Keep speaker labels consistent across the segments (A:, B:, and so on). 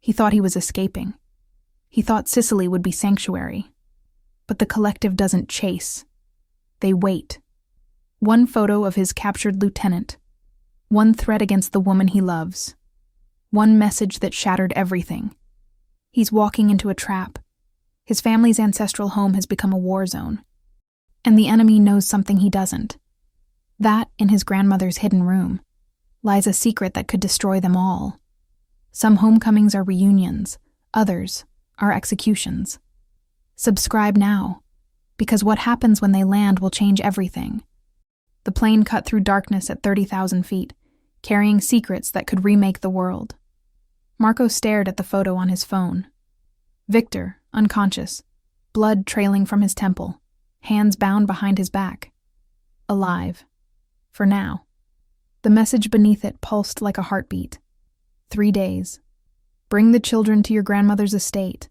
A: He thought he was escaping. He thought Sicily would be sanctuary. But the collective doesn't chase. They wait. One photo of his captured lieutenant. One threat against the woman he loves. One message that shattered everything. He's walking into a trap. His family's ancestral home has become a war zone. And the enemy knows something he doesn't. That, in his grandmother's hidden room, lies a secret that could destroy them all. Some homecomings are reunions, others are executions. Subscribe now, because what happens when they land will change everything. The plane cut through darkness at 30,000 feet, carrying secrets that could remake the world. Marco stared at the photo on his phone. Victor, unconscious, blood trailing from his temple, hands bound behind his back. Alive. For now. The message beneath it pulsed like a heartbeat. 3 days. Bring the children to your grandmother's estate.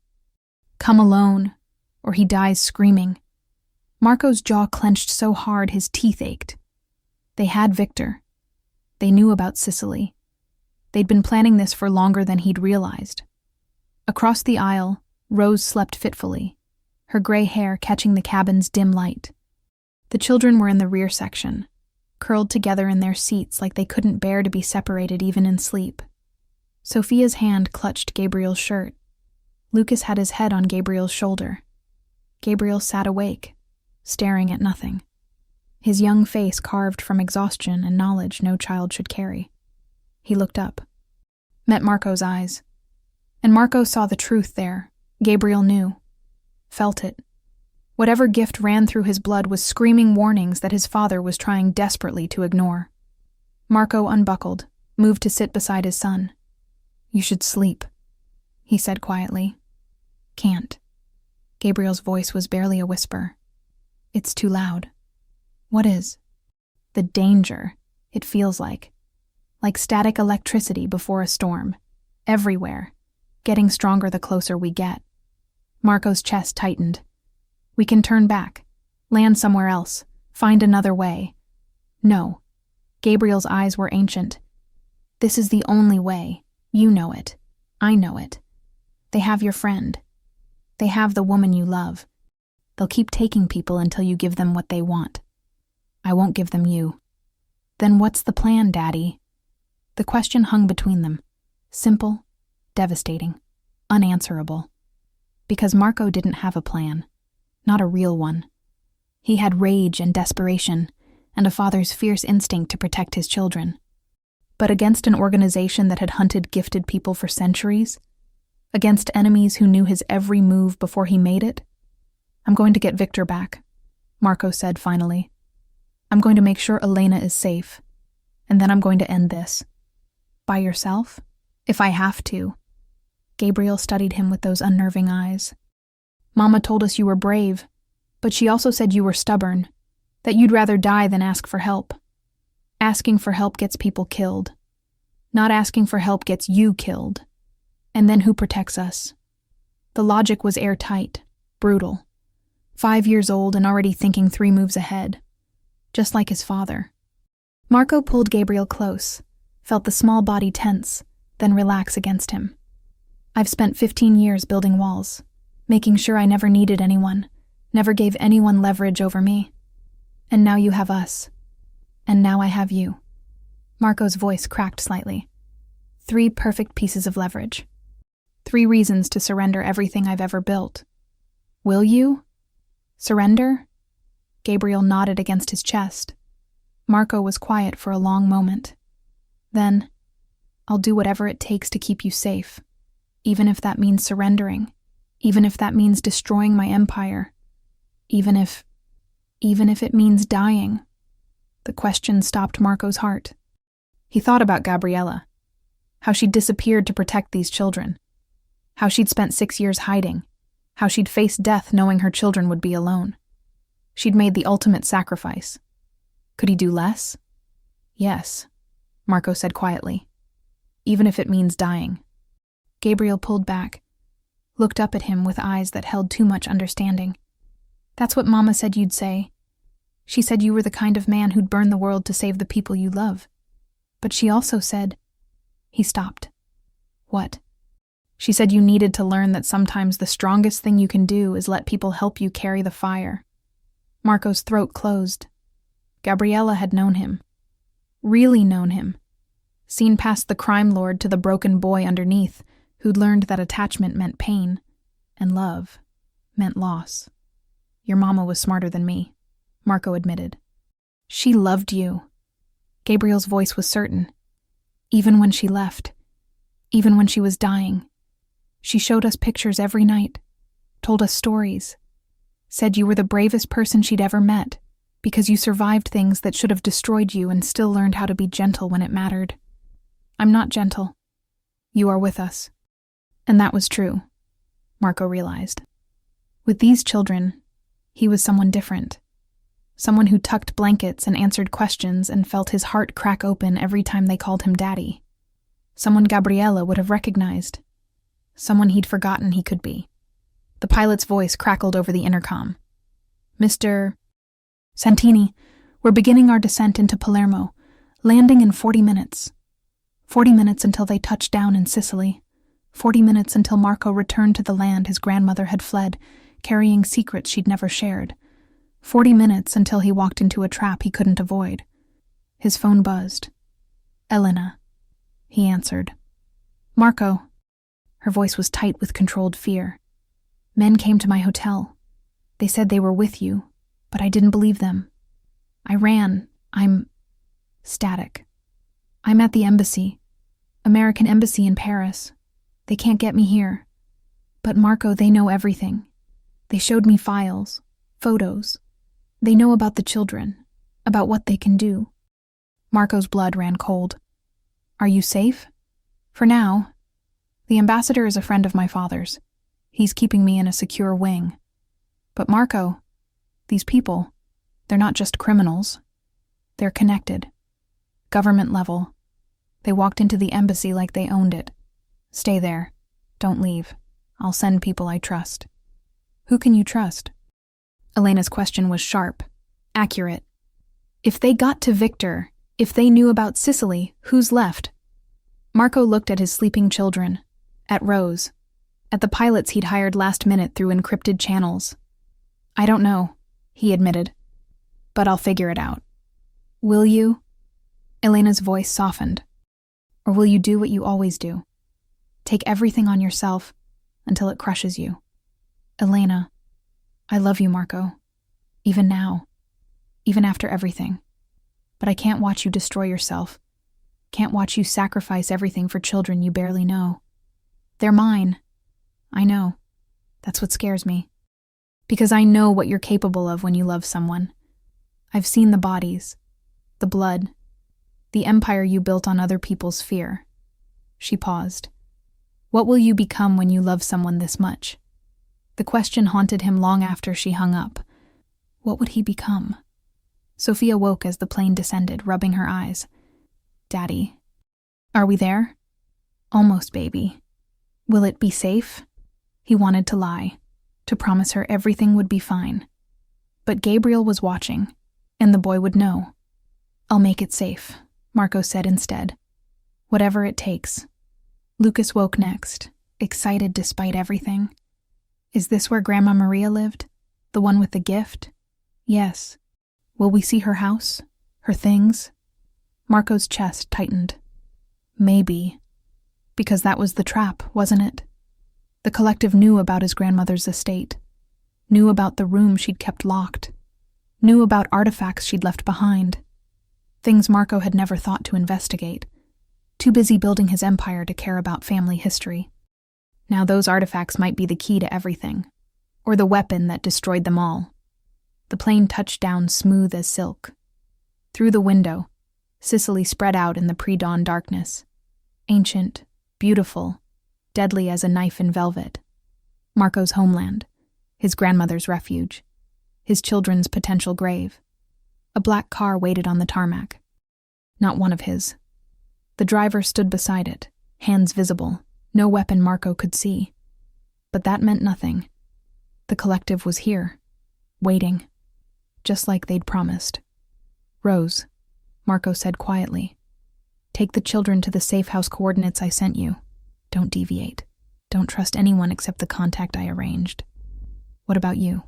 A: Come alone, or he dies screaming. Marco's jaw clenched so hard his teeth ached. They had Victor. They knew about Sicily. They'd been planning this for longer than he'd realized. Across the aisle, Rose slept fitfully, her gray hair catching the cabin's dim light. The children were in the rear section, curled together in their seats like they couldn't bear to be separated even in sleep. Sophia's hand clutched Gabriel's shirt. Lucas had his head on Gabriel's shoulder. Gabriel sat awake, staring at nothing, his young face carved from exhaustion and knowledge no child should carry. He looked up, met Marco's eyes, and Marco saw the truth there. Gabriel knew, felt it. Whatever gift ran through his blood was screaming warnings that his father was trying desperately to ignore. Marco unbuckled, moved to sit beside his son. You should sleep, he said quietly. Can't. Gabriel's voice was barely a whisper. It's too loud. What is? The danger, it feels like. Like static electricity before a storm. Everywhere. Getting stronger the closer we get. Marco's chest tightened. We can turn back. Land somewhere else. Find another way. No. Gabriel's eyes were ancient. This is the only way. You know it. I know it. They have your friend. They have the woman you love. They'll keep taking people until you give them what they want. I won't give them you. Then what's the plan, Daddy? The question hung between them. Simple, devastating, unanswerable. Because Marco didn't have a plan. Not a real one. He had rage and desperation, and a father's fierce instinct to protect his children. But against an organization that had hunted gifted people for centuries, against enemies who knew his every move before he made it, I'm going to get Victor back, Marco said finally. I'm going to make sure Elena is safe, and then I'm going to end this. By yourself? If I have to. Gabriel studied him with those unnerving eyes. Mama told us you were brave, but she also said you were stubborn, that you'd rather die than ask for help. Asking for help gets people killed. Not asking for help gets you killed. And then who protects us? The logic was airtight, brutal. 5 years old and already thinking 3 moves ahead. Just like his father. Marco pulled Gabriel close, felt the small body tense, then relax against him. I've spent 15 years building walls, making sure I never needed anyone, never gave anyone leverage over me. And now you have us. And now I have you. Marco's voice cracked slightly. 3 perfect pieces of leverage. 3 reasons to surrender everything I've ever built. Will you? Surrender? Gabriel nodded against his chest. Marco was quiet for a long moment. Then, I'll do whatever it takes to keep you safe, even if that means surrendering, even if that means destroying my empire, even if it means dying. The question stopped Marco's heart. He thought about Gabriella, how she'd disappeared to protect these children, how she'd spent 6 years hiding, how she'd faced death knowing her children would be alone. She'd made the ultimate sacrifice. Could he do less? Yes, Marco said quietly, even if it means dying. Gabriel pulled back, looked up at him with eyes that held too much understanding. That's what Mama said you'd say. She said you were the kind of man who'd burn the world to save the people you love. But she also said... He stopped. What? She said you needed to learn that sometimes the strongest thing you can do is let people help you carry the fire. Marco's throat closed. Gabriella had known him. Really known him. Seen past the crime lord to the broken boy underneath, who'd learned that attachment meant pain, and love meant loss. Your mama was smarter than me, Marco admitted. She loved you. Gabriel's voice was certain. Even when she left. Even when she was dying. She showed us pictures every night. Told us stories. Said you were the bravest person she'd ever met, because you survived things that should have destroyed you and still learned how to be gentle when it mattered. I'm not gentle. You are with us. And that was true, Marco realized. With these children, he was someone different. Someone who tucked blankets and answered questions and felt his heart crack open every time they called him daddy. Someone Gabriella would have recognized. Someone he'd forgotten he could be. The pilot's voice crackled over the intercom. Mr. Santini, we're beginning our descent into Palermo, landing in 40 minutes. 40 minutes until they touched down in Sicily. 40 minutes until Marco returned to the land his grandmother had fled, carrying secrets she'd never shared. 40 minutes until he walked into a trap he couldn't avoid. His phone buzzed. Elena. He answered. Marco. Her voice was tight with controlled fear. Men came to my hotel. They said they were with you, but I didn't believe them. I ran. I'm static. I'm at the embassy. American embassy in Paris. They can't get me here. But Marco, they know everything. They showed me files, photos. They know about the children, about what they can do. Marco's blood ran cold. Are you safe? For now. The ambassador is a friend of my father's. He's keeping me in a secure wing. But Marco, these people, they're not just criminals. They're connected. Government level. They walked into the embassy like they owned it. Stay there. Don't leave. I'll send people I trust. Who can you trust? Elena's question was sharp, accurate. If they got to Victor, if they knew about Sicily, who's left? Marco looked at his sleeping children, at Rose, at the pilots he'd hired last minute through encrypted channels. I don't know, he admitted, but I'll figure it out. Will you? Elena's voice softened. Or will you do what you always do? Take everything on yourself until it crushes you. Elena, I love you, Marco. Even now. Even after everything. But I can't watch you destroy yourself. Can't watch you sacrifice everything for children you barely know. They're mine. I know. That's what scares me. Because I know what you're capable of when you love someone. I've seen the bodies, the blood, the empire you built on other people's fear. She paused. What will you become when you love someone this much? The question haunted him long after she hung up. What would he become? Sophia woke as the plane descended, rubbing her eyes. Daddy. Are we there? Almost, baby. Will it be safe? He wanted to lie, to promise her everything would be fine. But Gabriel was watching, and the boy would know. I'll make it safe, Marco said instead. Whatever it takes. Lucas woke next, excited despite everything. Is this where Grandma Maria lived? The one with the gift? Yes. Will we see her house? Her things? Marco's chest tightened. Maybe. Because that was the trap, wasn't it? The collective knew about his grandmother's estate. Knew about the room she'd kept locked. Knew about artifacts she'd left behind. Things Marco had never thought to investigate. Too busy building his empire to care about family history. Now those artifacts might be the key to everything, or the weapon that destroyed them all. The plane touched down smooth as silk. Through the window, Sicily spread out in the pre-dawn darkness. Ancient, beautiful, deadly as a knife in velvet. Marco's homeland, his grandmother's refuge, his children's potential grave. A black car waited on the tarmac. Not one of his. The driver stood beside it, hands visible, no weapon Marco could see. But that meant nothing. The collective was here, waiting, just like they'd promised. Rose, Marco said quietly, take the children to the safe house coordinates I sent you. Don't deviate. Don't trust anyone except the contact I arranged. What about you?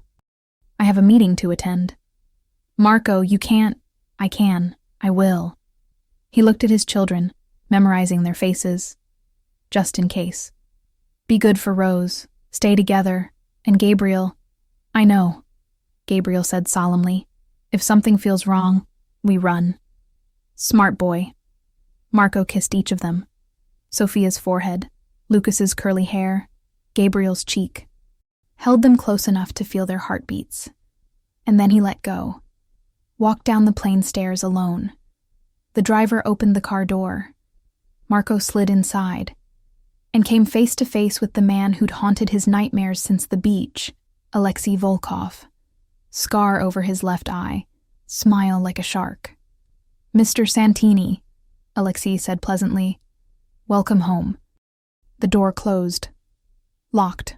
A: I have a meeting to attend. Marco, you can't. I can. I will. He looked at his children, memorizing their faces. Just in case. Be good for Rose. Stay together. And Gabriel. I know, Gabriel said solemnly. If something feels wrong, we run. Smart boy. Marco kissed each of them. Sophia's forehead, Lucas's curly hair, Gabriel's cheek. Held them close enough to feel their heartbeats. And then he let go. Walked down the plane stairs alone. The driver opened the car door. Marco slid inside and came face to face with the man who'd haunted his nightmares since the beach, Alexei Volkov. Scar over his left eye, smile like a shark. Mr. Santini, Alexei said pleasantly. Welcome home. The door closed. Locked.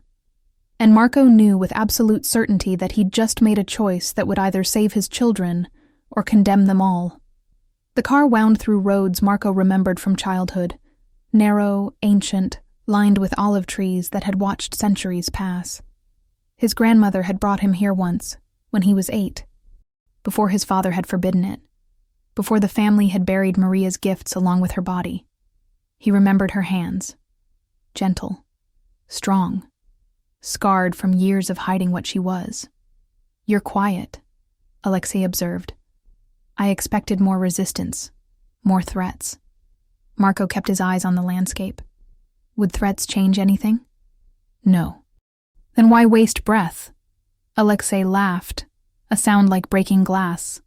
A: And Marco knew with absolute certainty that he'd just made a choice that would either save his children or condemn them all. The car wound through roads Marco remembered from childhood, narrow, ancient, lined with olive trees that had watched centuries pass. His grandmother had brought him here once, when he was 8, before his father had forbidden it, before the family had buried Maria's gifts along with her body. He remembered her hands, gentle, strong, scarred from years of hiding what she was. You're quiet, Alexei observed. I expected more resistance, more threats. Marco kept his eyes on the landscape. Would threats change anything? No. Then why waste breath? Alexei laughed, a sound like breaking glass.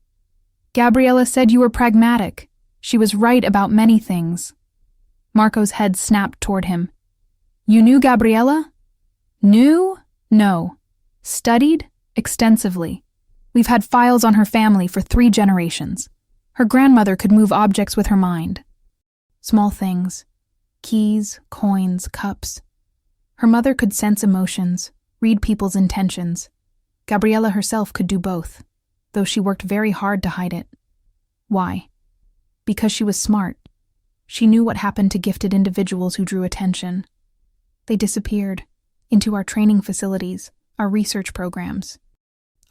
A: Gabriella said you were pragmatic. She was right about many things. Marco's head snapped toward him. You knew Gabriella? Knew? No. Studied? Extensively. We've had files on her family for 3 generations. Her grandmother could move objects with her mind. Small things. Keys, coins, cups. Her mother could sense emotions, read people's intentions. Gabriella herself could do both, though she worked very hard to hide it. Why? Because she was smart. She knew what happened to gifted individuals who drew attention. They disappeared into our training facilities, our research programs,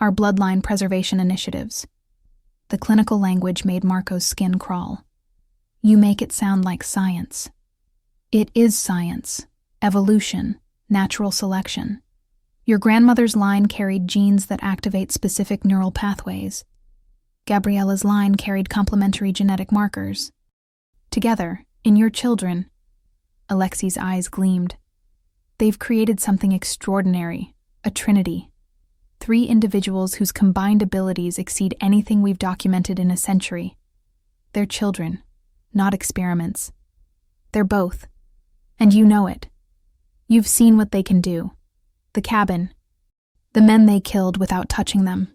A: our bloodline preservation initiatives. The clinical language made Marco's skin crawl. You make it sound like science. It is science, evolution, natural selection. Your grandmother's line carried genes that activate specific neural pathways. Gabriella's line carried complementary genetic markers. Together, in your children, Alexei's eyes gleamed. They've created something extraordinary, a trinity. 3 individuals whose combined abilities exceed anything we've documented in a century. They're children, not experiments. They're both. And you know it. You've seen what they can do. The cabin. The men they killed without touching them.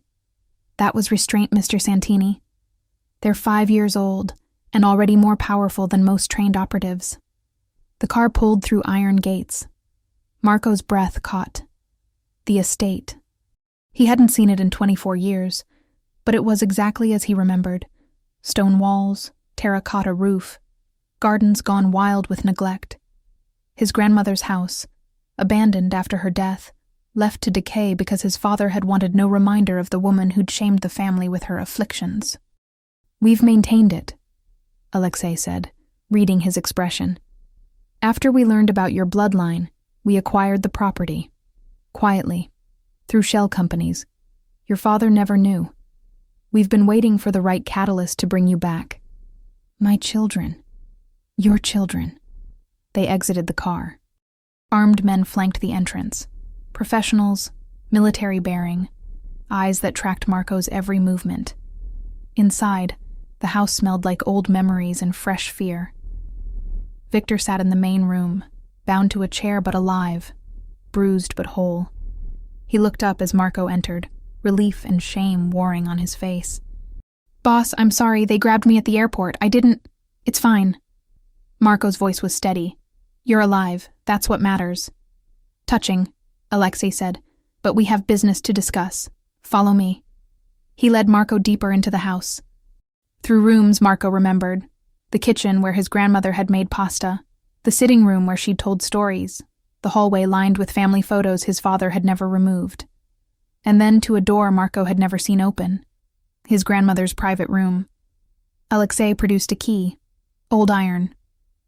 A: That was restraint, Mr. Santini. They're 5 years old and already more powerful than most trained operatives. The car pulled through iron gates. Marco's breath caught. The estate. He hadn't seen it in 24 years, but it was exactly as he remembered. Stone walls, terracotta roof, gardens gone wild with neglect. His grandmother's house, abandoned after her death, left to decay because his father had wanted no reminder of the woman who'd shamed the family with her afflictions. We've maintained it, Alexei said, reading his expression. After we learned about your bloodline, we acquired the property. Quietly. Through shell companies. Your father never knew. We've been waiting for the right catalyst to bring you back. My children. Your children. They exited the car. Armed men flanked the entrance. Professionals, military bearing, eyes that tracked Marco's every movement. Inside, the house smelled like old memories and fresh fear. Victor sat in the main room, bound to a chair but alive, bruised but whole. He looked up as Marco entered, relief and shame warring on his face. Boss, I'm sorry, they grabbed me at the airport. I didn't... It's fine. Marco's voice was steady. You're alive. That's what matters. Touching, Alexei said, but we have business to discuss. Follow me. He led Marco deeper into the house. Through rooms Marco remembered. The kitchen where his grandmother had made pasta. The sitting room where she'd told stories. the hallway lined with family photos his father had never removed, and then to a door Marco had never seen open, his grandmother's private room. Alexei produced a key, old iron,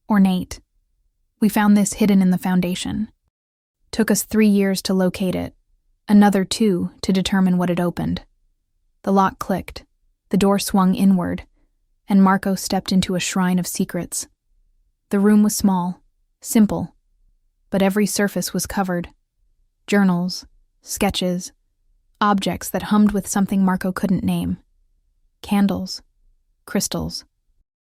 A: ornate. We found this hidden in the foundation. Took us 3 years to locate it, another 2 to determine what it opened. The lock clicked, the door swung inward, and Marco stepped into a shrine of secrets. The room was small, simple, but every surface was covered. Journals, sketches, objects that hummed with something Marco couldn't name. Candles, crystals.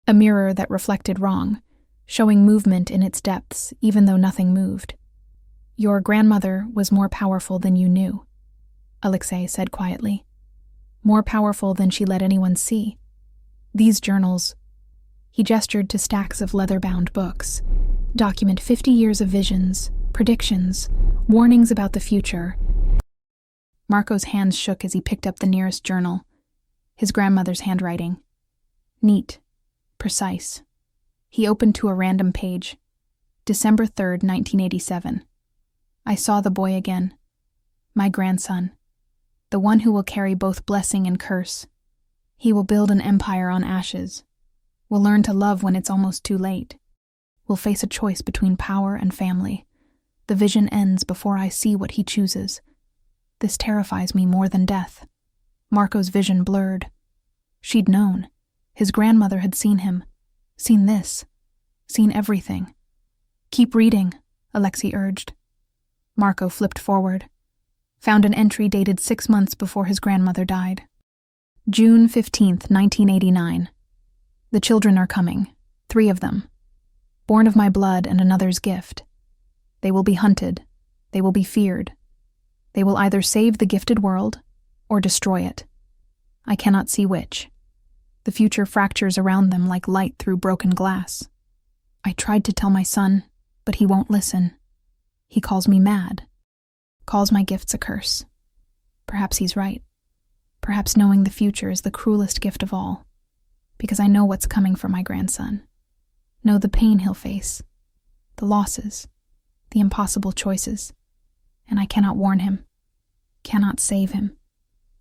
A: A mirror that reflected wrong, showing movement in its depths even though nothing moved. Your grandmother was more powerful than you knew, Alexei said quietly. More powerful than she let anyone see. These journals, he gestured to stacks of leather-bound books, document 50 years of visions, predictions, warnings about the future. Marco's hands shook as he picked up the nearest journal, his grandmother's handwriting. Neat, precise. He opened to a random page. December 3rd, 1987. I saw the boy again. My grandson. The one who will carry both blessing and curse. He will build an empire on ashes. Will learn to love when it's almost too late. Will face a choice between power and family. The vision ends before I see what he chooses. This terrifies me more than death. Marco's vision blurred. She'd known. His grandmother had seen him. Seen this. Seen everything. Keep reading, Alexei urged. Marco flipped forward. Found an entry dated 6 months before his grandmother died. June 15th, 1989. The children are coming. 3 of them. Born of my blood and another's gift. They will be hunted. They will be feared. They will either save the gifted world or destroy it. I cannot see which. The future fractures around them like light through broken glass. I tried to tell my son, but he won't listen. He calls me mad. Calls my gifts a curse. Perhaps he's right. Perhaps knowing the future is the cruelest gift of all. Because I know what's coming for my grandson. Know the pain he'll face. The losses. The impossible choices. And I cannot warn him. Cannot save him.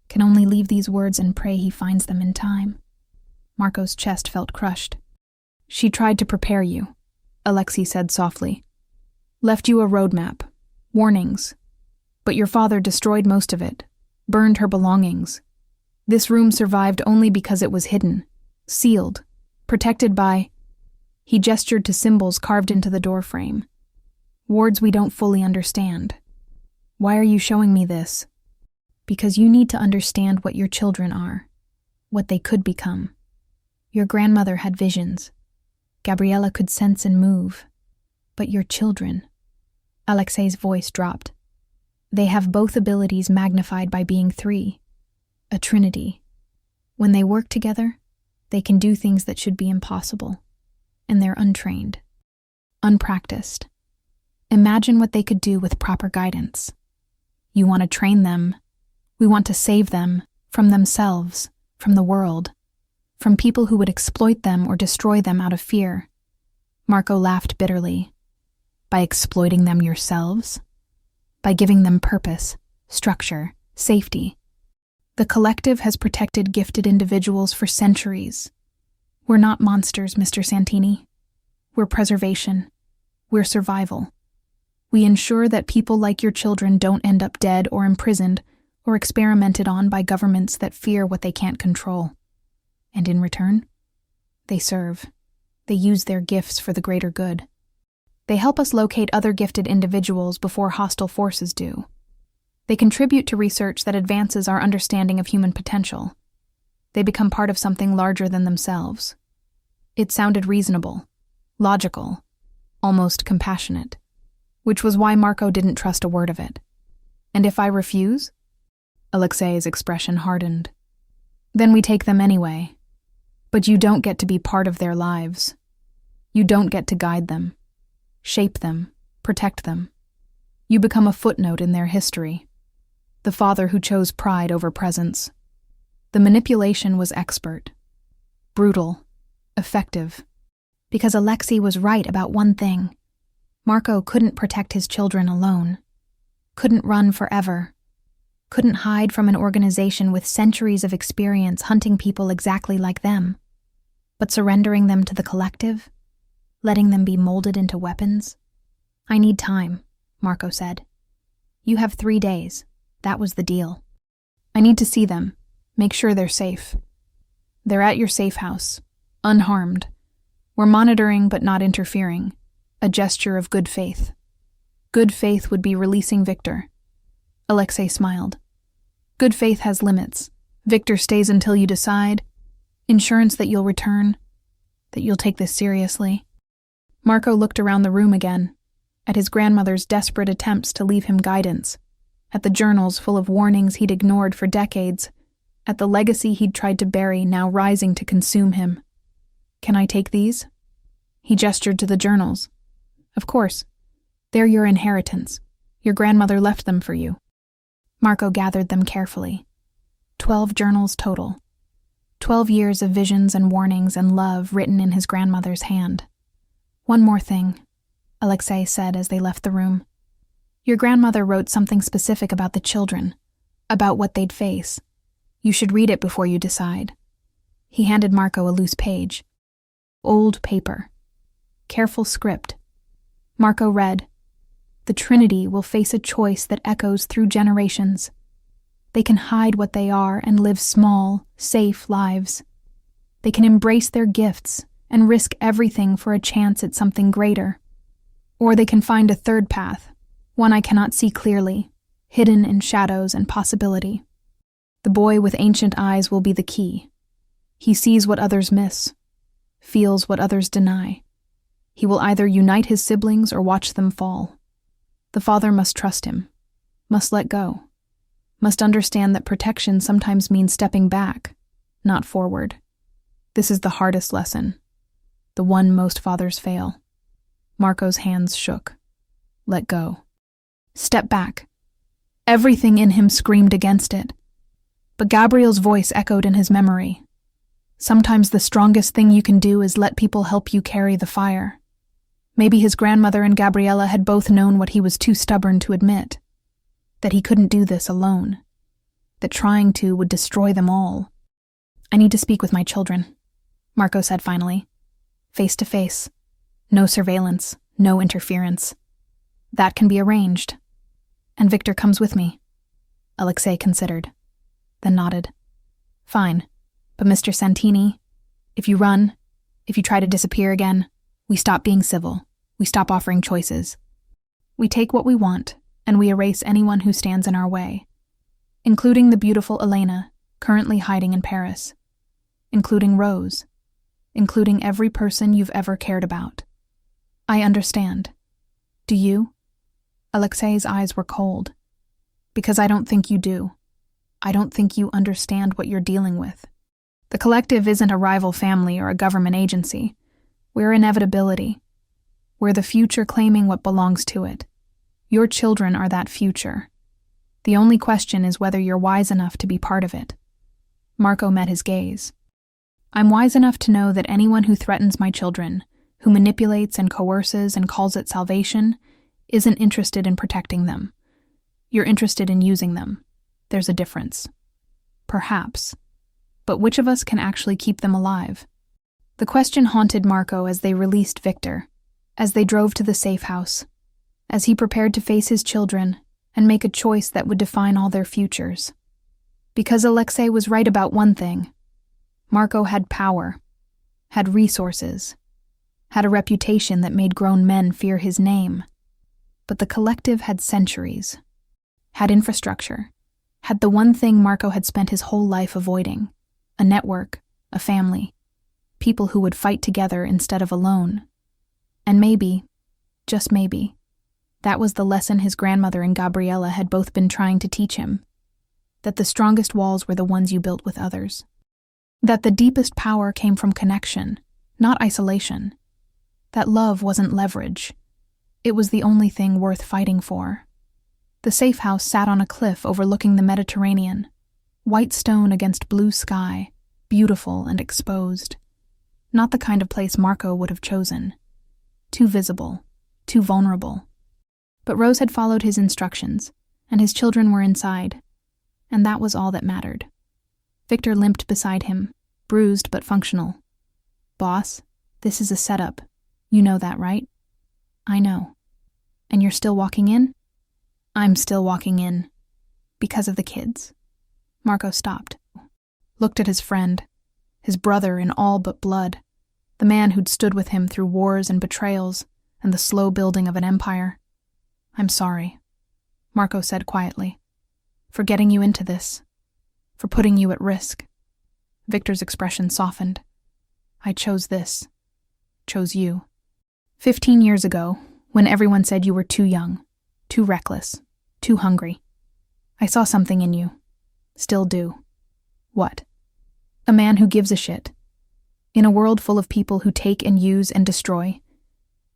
A: Can only leave these words and pray he finds them in time. Marco's chest felt crushed. She tried to prepare you, Alexei said softly. Left you a roadmap. Warnings. But your father destroyed most of it. Burned her belongings. This room survived only because it was hidden. Sealed. Protected by... He gestured to symbols carved into the doorframe. Words we don't fully understand. Why are you showing me this? Because you need to understand what your children are. What they could become. Your grandmother had visions. Gabriella could sense and move. But your children... Alexei's voice dropped. They have both abilities magnified by being 3. A trinity. When they work together, they can do things that should be impossible. And they're untrained. Unpracticed. Imagine what they could do with proper guidance. You want to train them. We want to save them from themselves, from the world, from people who would exploit them or destroy them out of fear. Marco laughed bitterly. By exploiting them yourselves? By giving them purpose, structure, safety. The collective has protected gifted individuals for centuries. We're not monsters, Mr. Santini. We're preservation. We're survival. We ensure that people like your children don't end up dead or imprisoned or experimented on by governments that fear what they can't control. And in return, they serve. They use their gifts for the greater good. They help us locate other gifted individuals before hostile forces do. They contribute to research that advances our understanding of human potential. They become part of something larger than themselves. It sounded reasonable, logical, almost compassionate, which was why Marco didn't trust a word of it. And if I refuse? Alexei's expression hardened. Then we take them anyway. But you don't get to be part of their lives. You don't get to guide them. Shape them, protect them. You become a footnote in their history. The father who chose pride over presence. The manipulation was expert. Brutal. Effective. Because Alexei was right about one thing. Marco couldn't protect his children alone, couldn't run forever, couldn't hide from an organization with centuries of experience hunting people exactly like them. But surrendering them to the collective, letting them be molded into weapons? I need time, Marco said. You have 3 days. That was the deal. I need to see them, make sure they're safe. They're at your safe house, unharmed. We're monitoring but not interfering, a gesture of good faith. Good faith would be releasing Victor. Alexei smiled. Good faith has limits. Victor stays until you decide. Insurance that you'll return, that you'll take this seriously. Marco looked around the room again, at his grandmother's desperate attempts to leave him guidance, at the journals full of warnings he'd ignored for decades, at the legacy he'd tried to bury now rising to consume him. Can I take these? He gestured to the journals. Of course. They're your inheritance. Your grandmother left them for you. Marco gathered them carefully. 12 journals total. 12 years of visions and warnings and love written in his grandmother's hand. One more thing, Alexei said as they left the room. Your grandmother wrote something specific about the children, about what they'd face. You should read it before you decide. He handed Marco a loose page. Old paper. Careful script. Marco read, The Trinity will face a choice that echoes through generations. They can hide what they are and live small, safe lives. They can embrace their gifts and risk everything for a chance at something greater. Or they can find a third path, one I cannot see clearly, hidden in shadows and possibility. The boy with ancient eyes will be the key. He sees what others miss, feels what others deny. He will either unite his siblings or watch them fall. The father must trust him, must let go, must understand that protection sometimes means stepping back, not forward. This is the hardest lesson, the one most fathers fail. Marco's hands shook. Let go. Step back. Everything in him screamed against it. But Gabriel's voice echoed in his memory. Sometimes the strongest thing you can do is let people help you carry the fire. Maybe his grandmother and Gabriella had both known what he was too stubborn to admit. That he couldn't do this alone. That trying to would destroy them all. I need to speak with my children, Marco said finally. Face to face. No surveillance, no interference. That can be arranged. And Victor comes with me. Alexei considered, then nodded. Fine, but Mr. Santini, if you run, if you try to disappear again, we stop being civil, we stop offering choices. We take what we want, and we erase anyone who stands in our way, including the beautiful Elena, currently hiding in Paris, including Rose, including every person you've ever cared about. I understand. Do you? Alexei's eyes were cold. Because I don't think you do. I don't think you understand what you're dealing with. The collective isn't a rival family or a government agency. We're inevitability. We're the future claiming what belongs to it. Your children are that future. The only question is whether you're wise enough to be part of it. Marco met his gaze. I'm wise enough to know that anyone who threatens my children, who manipulates and coerces and calls it salvation, isn't interested in protecting them. You're interested in using them. There's a difference. Perhaps. But which of us can actually keep them alive? The question haunted Marco as they released Victor, as they drove to the safe house, as he prepared to face his children and make a choice that would define all their futures. Because Alexei was right about one thing. Marco had power, had resources, had a reputation that made grown men fear his name. But the collective had centuries, had infrastructure, had the one thing Marco had spent his whole life avoiding, a network, a family, people who would fight together instead of alone. And maybe, just maybe, that was the lesson his grandmother and Gabriella had both been trying to teach him, that the strongest walls were the ones you built with others, that the deepest power came from connection, not isolation, that love wasn't leverage. It was the only thing worth fighting for. The safe house sat on a cliff overlooking the Mediterranean, white stone against blue sky, beautiful and exposed. Not the kind of place Marco would have chosen. Too visible, too vulnerable. But Rose had followed his instructions, and his children were inside, and that was all that mattered. Victor limped beside him, bruised but functional. "Boss, this is a setup. You know that, right?" "I know." "And you're still walking in?" "I'm still walking in. Because of the kids." Marco stopped, looked at his friend, his brother in all but blood, the man who'd stood with him through wars and betrayals and the slow building of an empire. "I'm sorry," Marco said quietly, "for getting you into this, for putting you at risk." Victor's expression softened. "I chose this. Chose you. 15 years ago, when everyone said you were too young, too reckless, too hungry. I saw something in you. Still do." "What?" "A man who gives a shit. In a world full of people who take and use and destroy,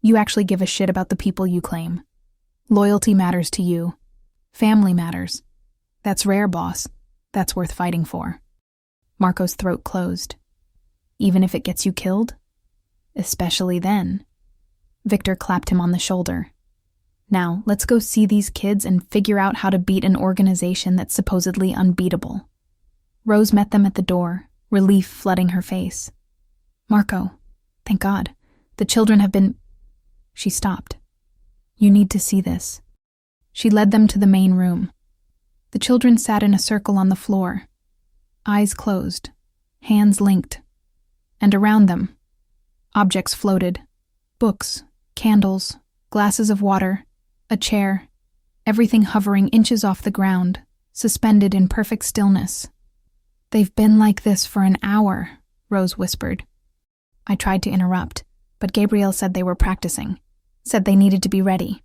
A: you actually give a shit about the people you claim. Loyalty matters to you. Family matters. That's rare, boss. That's worth fighting for." Marco's throat closed. "Even if it gets you killed?" "Especially then." Victor clapped him on the shoulder. "Now, let's go see these kids and figure out how to beat an organization that's supposedly unbeatable." Rose met them at the door, relief flooding her face. "Marco, thank God. The children have been—" She stopped. "You need to see this." She led them to the main room. The children sat in a circle on the floor, eyes closed, hands linked. And around them, objects floated. Books, candles, glasses of water, a chair, everything hovering inches off the ground, suspended in perfect stillness. "They've been like this for an hour," Rose whispered. I tried to interrupt, but Gabriel said they were practicing, said they needed to be ready.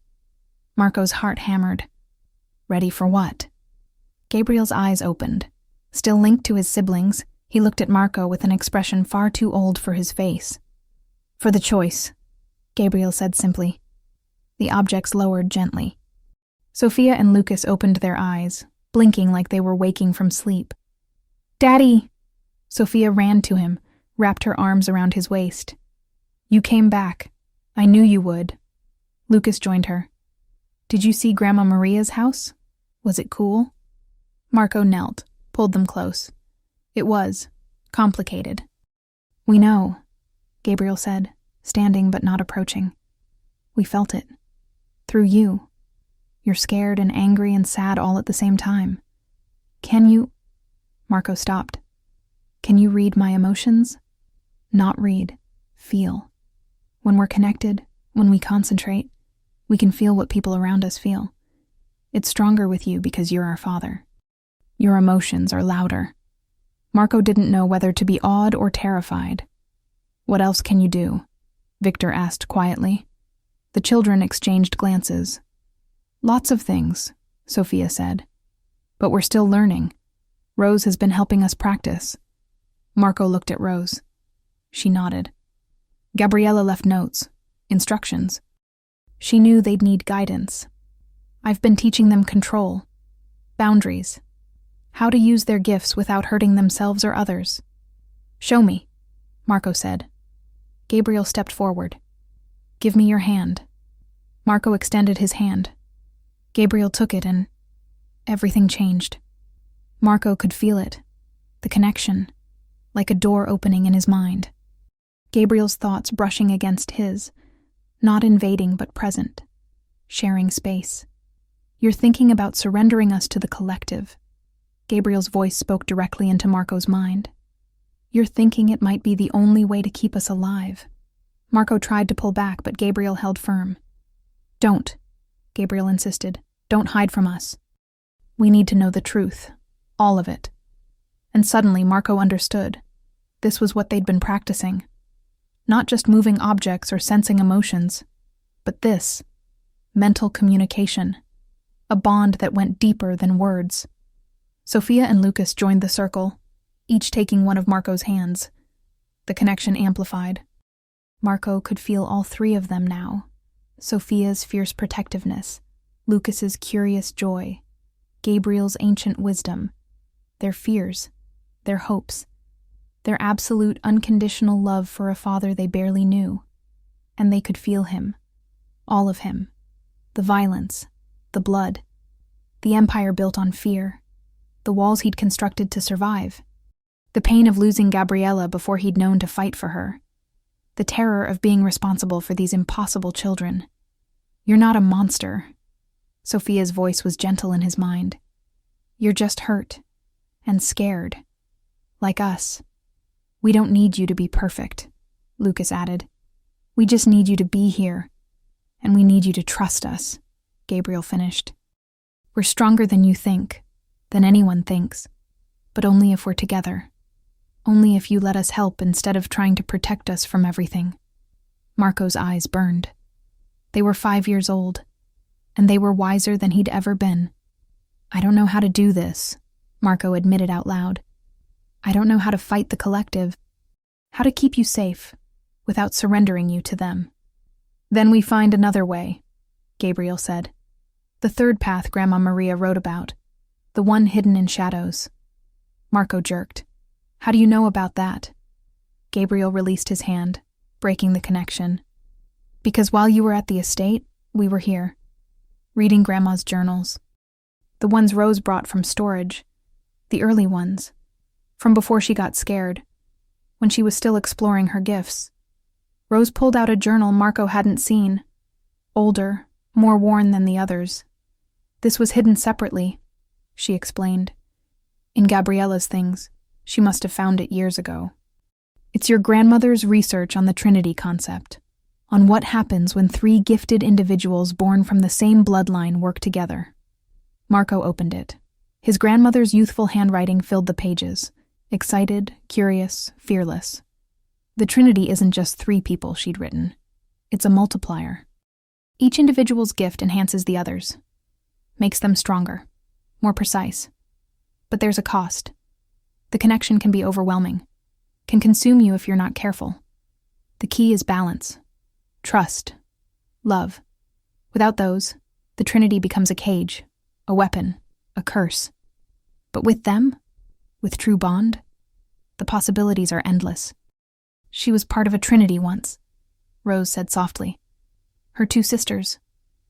A: Marco's heart hammered. Ready for what? Gabriel's eyes opened. Still linked to his siblings, he looked at Marco with an expression far too old for his face. "For the choice," Gabriel said simply. The objects lowered gently. Sophia and Lucas opened their eyes, blinking like they were waking from sleep. "Daddy!" Sophia ran to him, wrapped her arms around his waist. "You came back. I knew you would." Lucas joined her. "Did you see Grandma Maria's house? Was it cool?" Marco knelt, pulled them close. "It was. Complicated." "We know," Gabriel said, standing but not approaching. "We felt it. Through you. You're scared and angry and sad all at the same time. Can you—" Marco stopped. "Can you read my emotions? Not read. Feel. When we're connected, when we concentrate, we can feel what people around us feel. It's stronger with you because you're our father. Your emotions are louder." Marco didn't know whether to be awed or terrified. "What else can you do?" Victor asked quietly. The children exchanged glances. "Lots of things," Sophia said. "But we're still learning. Rose has been helping us practice." Marco looked at Rose. She nodded. Gabriella left notes, instructions. She knew they'd need guidance. "I've been teaching them control, boundaries, how to use their gifts without hurting themselves or others." "Show me," Marco said. Gabriel stepped forward. "Give me your hand." Marco extended his hand. Gabriel took it and everything changed. Marco could feel it, the connection, like a door opening in his mind. Gabriel's thoughts brushing against his, not invading but present, sharing space. "You're thinking about surrendering us to the collective." Gabriel's voice spoke directly into Marco's mind. "You're thinking it might be the only way to keep us alive." Marco tried to pull back, but Gabriel held firm. "Don't," Gabriel insisted. "Don't hide from us. We need to know the truth, all of it." And suddenly Marco understood. This was what they'd been practicing. Not just moving objects or sensing emotions, but this, mental communication, a bond that went deeper than words. Sophia and Lucas joined the circle, each taking one of Marco's hands. The connection amplified. Marco could feel all three of them now. Sophia's fierce protectiveness, Lucas's curious joy, Gabriel's ancient wisdom, their fears, their hopes, their absolute unconditional love for a father they barely knew. And they could feel him. All of him. The violence. The blood. The empire built on fear. The walls he'd constructed to survive. The pain of losing Gabriella before he'd known to fight for her. The terror of being responsible for these impossible children. You're not a monster. Sophia's voice was gentle in his mind. You're just hurt. And scared. Like us. We don't need you to be perfect, Lucas added. We just need you to be here. And we need you to trust us, Gabriel finished. We're stronger than you think, than anyone thinks. But only if we're together. Only if you let us help instead of trying to protect us from everything. Marco's eyes burned. They were 5 years old, and they were wiser than he'd ever been. I don't know how to do this, Marco admitted out loud. I don't know how to fight the collective, how to keep you safe, without surrendering you to them. Then we find another way, Gabriel said. The third path Grandma Maria wrote about, the one hidden in shadows. Marco jerked. How do you know about that? Gabriel released his hand, breaking the connection. Because while you were at the estate, we were here, reading Grandma's journals. The ones Rose brought from storage, the early ones, from before she got scared, when she was still exploring her gifts. Rose pulled out a journal Marco hadn't seen, older, more worn than the others. This was hidden separately, she explained. In Gabriella's things. She must have found it years ago. It's your grandmother's research on the Trinity concept, on what happens when 3 gifted individuals born from the same bloodline work together. Marco opened it. His grandmother's youthful handwriting filled the pages, excited, curious, fearless. The Trinity isn't just 3 people she'd written. It's a multiplier. Each individual's gift enhances the others, makes them stronger, more precise. But there's a cost. The connection can be overwhelming, can consume you if you're not careful. The key is balance, trust, love. Without those, the Trinity becomes a cage, a weapon, a curse. But with them, with true bond, the possibilities are endless. She was part of a Trinity once, Rose said softly. Her 2 sisters,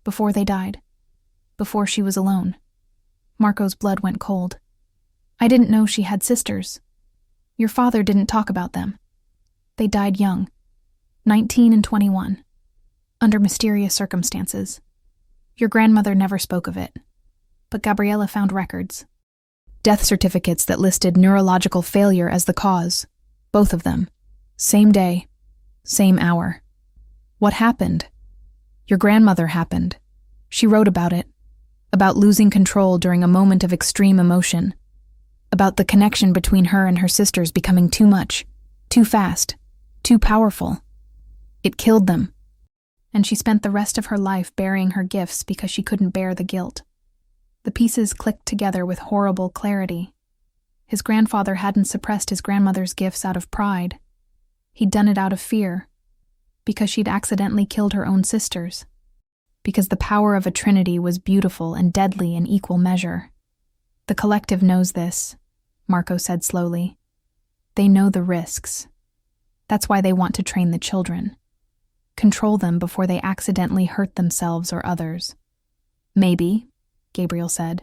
A: before they died, before she was alone. Marco's blood went cold. I didn't know she had sisters. Your father didn't talk about them. They died young, 19 and 21, under mysterious circumstances. Your grandmother never spoke of it, but Gabriella found records. Death certificates that listed neurological failure as the cause, both of them. Same day, same hour. What happened? Your grandmother happened. She wrote about it, about losing control during a moment of extreme emotion. About the connection between her and her sisters becoming too much, too fast, too powerful. It killed them. And she spent the rest of her life burying her gifts because she couldn't bear the guilt. The pieces clicked together with horrible clarity. His grandfather hadn't suppressed his grandmother's gifts out of pride. He'd done it out of fear, because she'd accidentally killed her own sisters. Because the power of a Trinity was beautiful and deadly in equal measure. The collective knows this, Marco said slowly. They know the risks. That's why they want to train the children. Control them before they accidentally hurt themselves or others. Maybe, Gabriel said.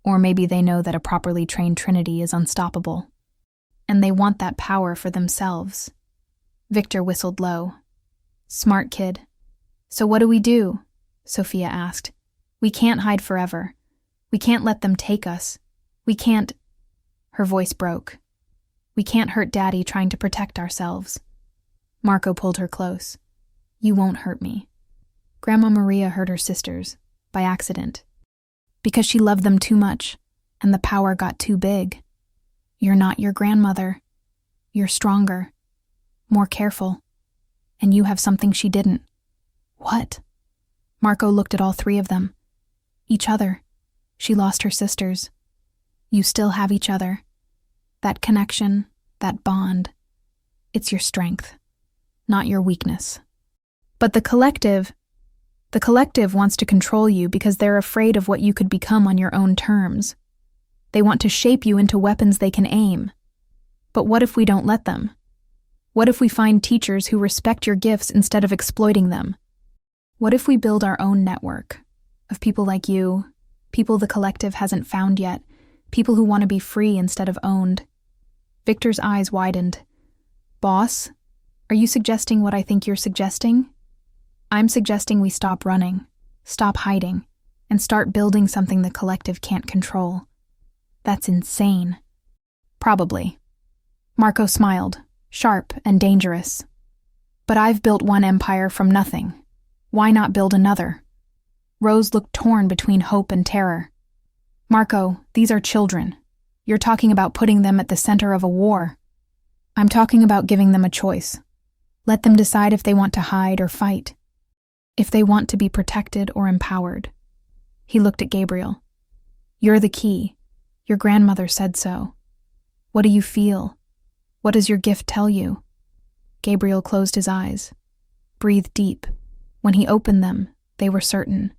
A: Or maybe they know that a properly trained Trinity is unstoppable. And they want that power for themselves. Victor whistled low. Smart kid. So what do we do? Sophia asked. We can't hide forever. We can't let them take us. We can't... Her voice broke. We can't hurt Daddy trying to protect ourselves. Marco pulled her close. You won't hurt me. Grandma Maria hurt her sisters, by accident. Because she loved them too much, and the power got too big. You're not your grandmother. You're stronger, more careful, and you have something she didn't. What? Marco looked at all 3 of them. Each other. She lost her sisters. You still have each other. That connection, that bond. It's your strength, not your weakness. But the collective wants to control you because they're afraid of what you could become on your own terms. They want to shape you into weapons they can aim. But what if we don't let them? What if we find teachers who respect your gifts instead of exploiting them? What if we build our own network of people like you, people the collective hasn't found yet, people who want to be free instead of owned? Victor's eyes widened. Boss, are you suggesting what I think you're suggesting? I'm suggesting we stop running, stop hiding, and start building something the collective can't control. That's insane. Probably. Marco smiled, sharp and dangerous. But I've built one empire from nothing. Why not build another? Rose looked torn between hope and terror. Marco, these are children. You're talking about putting them at the center of a war. I'm talking about giving them a choice. Let them decide if they want to hide or fight. If they want to be protected or empowered. He looked at Gabriel. You're the key. Your grandmother said so. What do you feel? What does your gift tell you? Gabriel closed his eyes, breathed deep. When he opened them, they were certain.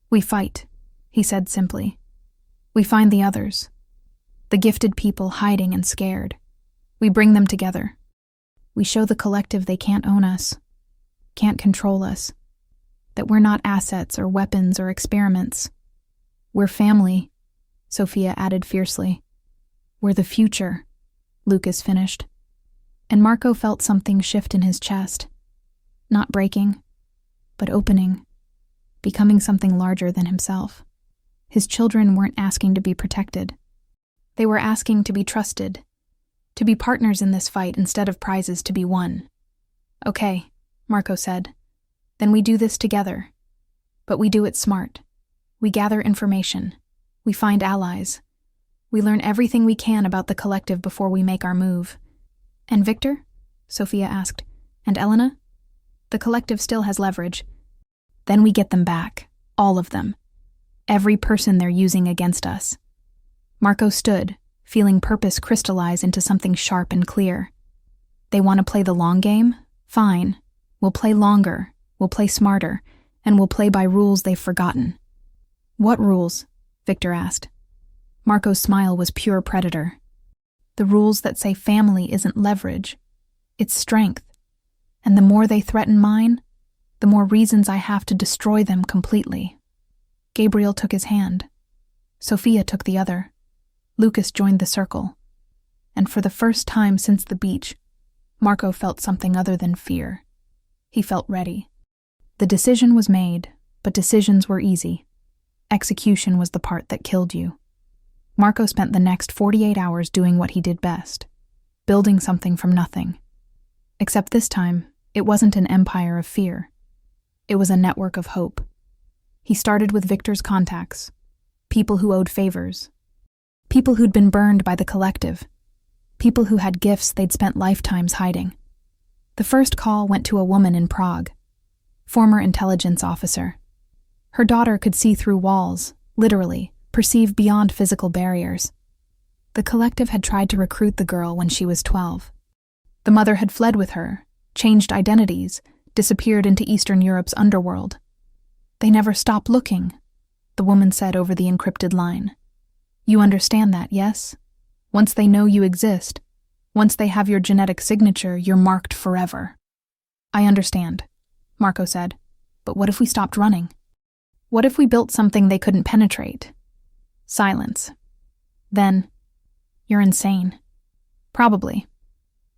A: We fight, he said simply. We find the others, the gifted people hiding and scared. We bring them together. We show the collective they can't own us, can't control us, that we're not assets or weapons or experiments. We're family, Sophia added fiercely. We're the future, Lucas finished. And Marco felt something shift in his chest. Not breaking, but opening, becoming something larger than himself. His children weren't asking to be protected. They were asking to be trusted, to be partners in this fight instead of prizes to be won. Okay, Marco said. Then we do this together. But we do it smart. We gather information. We find allies. We learn everything we can about the collective before we make our move. And Victor? Sophia asked. And Elena? The collective still has leverage. Then we get them back. All of them. Every person they're using against us. Marco stood, feeling purpose crystallize into something sharp and clear. They want to play the long game? Fine. We'll play longer. We'll play smarter. And we'll play by rules they've forgotten. What rules? Victor asked. Marco's smile was pure predator. The rules that say family isn't leverage. It's strength. And the more they threaten mine, the more reasons I have to destroy them completely. Gabriel took his hand. Sophia took the other. Lucas joined the circle. And for the first time since the beach, Marco felt something other than fear. He felt ready. The decision was made, but decisions were easy. Execution was the part that killed you. Marco spent the next 48 hours doing what he did best, building something from nothing. Except this time, it wasn't an empire of fear. It was a network of hope. He started with Victor's contacts, people who owed favors, people who'd been burned by the collective, people who had gifts they'd spent lifetimes hiding. The first call went to a woman in Prague, former intelligence officer. Her daughter could see through walls, literally, perceive beyond physical barriers. The collective had tried to recruit the girl when she was 12. The mother had fled with her, changed identities, disappeared into Eastern Europe's underworld. They never stopped looking, the woman said over the encrypted line. You understand that, yes? Once they know you exist, once they have your genetic signature, you're marked forever. I understand, Marco said. But what if we stopped running? What if we built something they couldn't penetrate? Silence. Then, you're insane. Probably.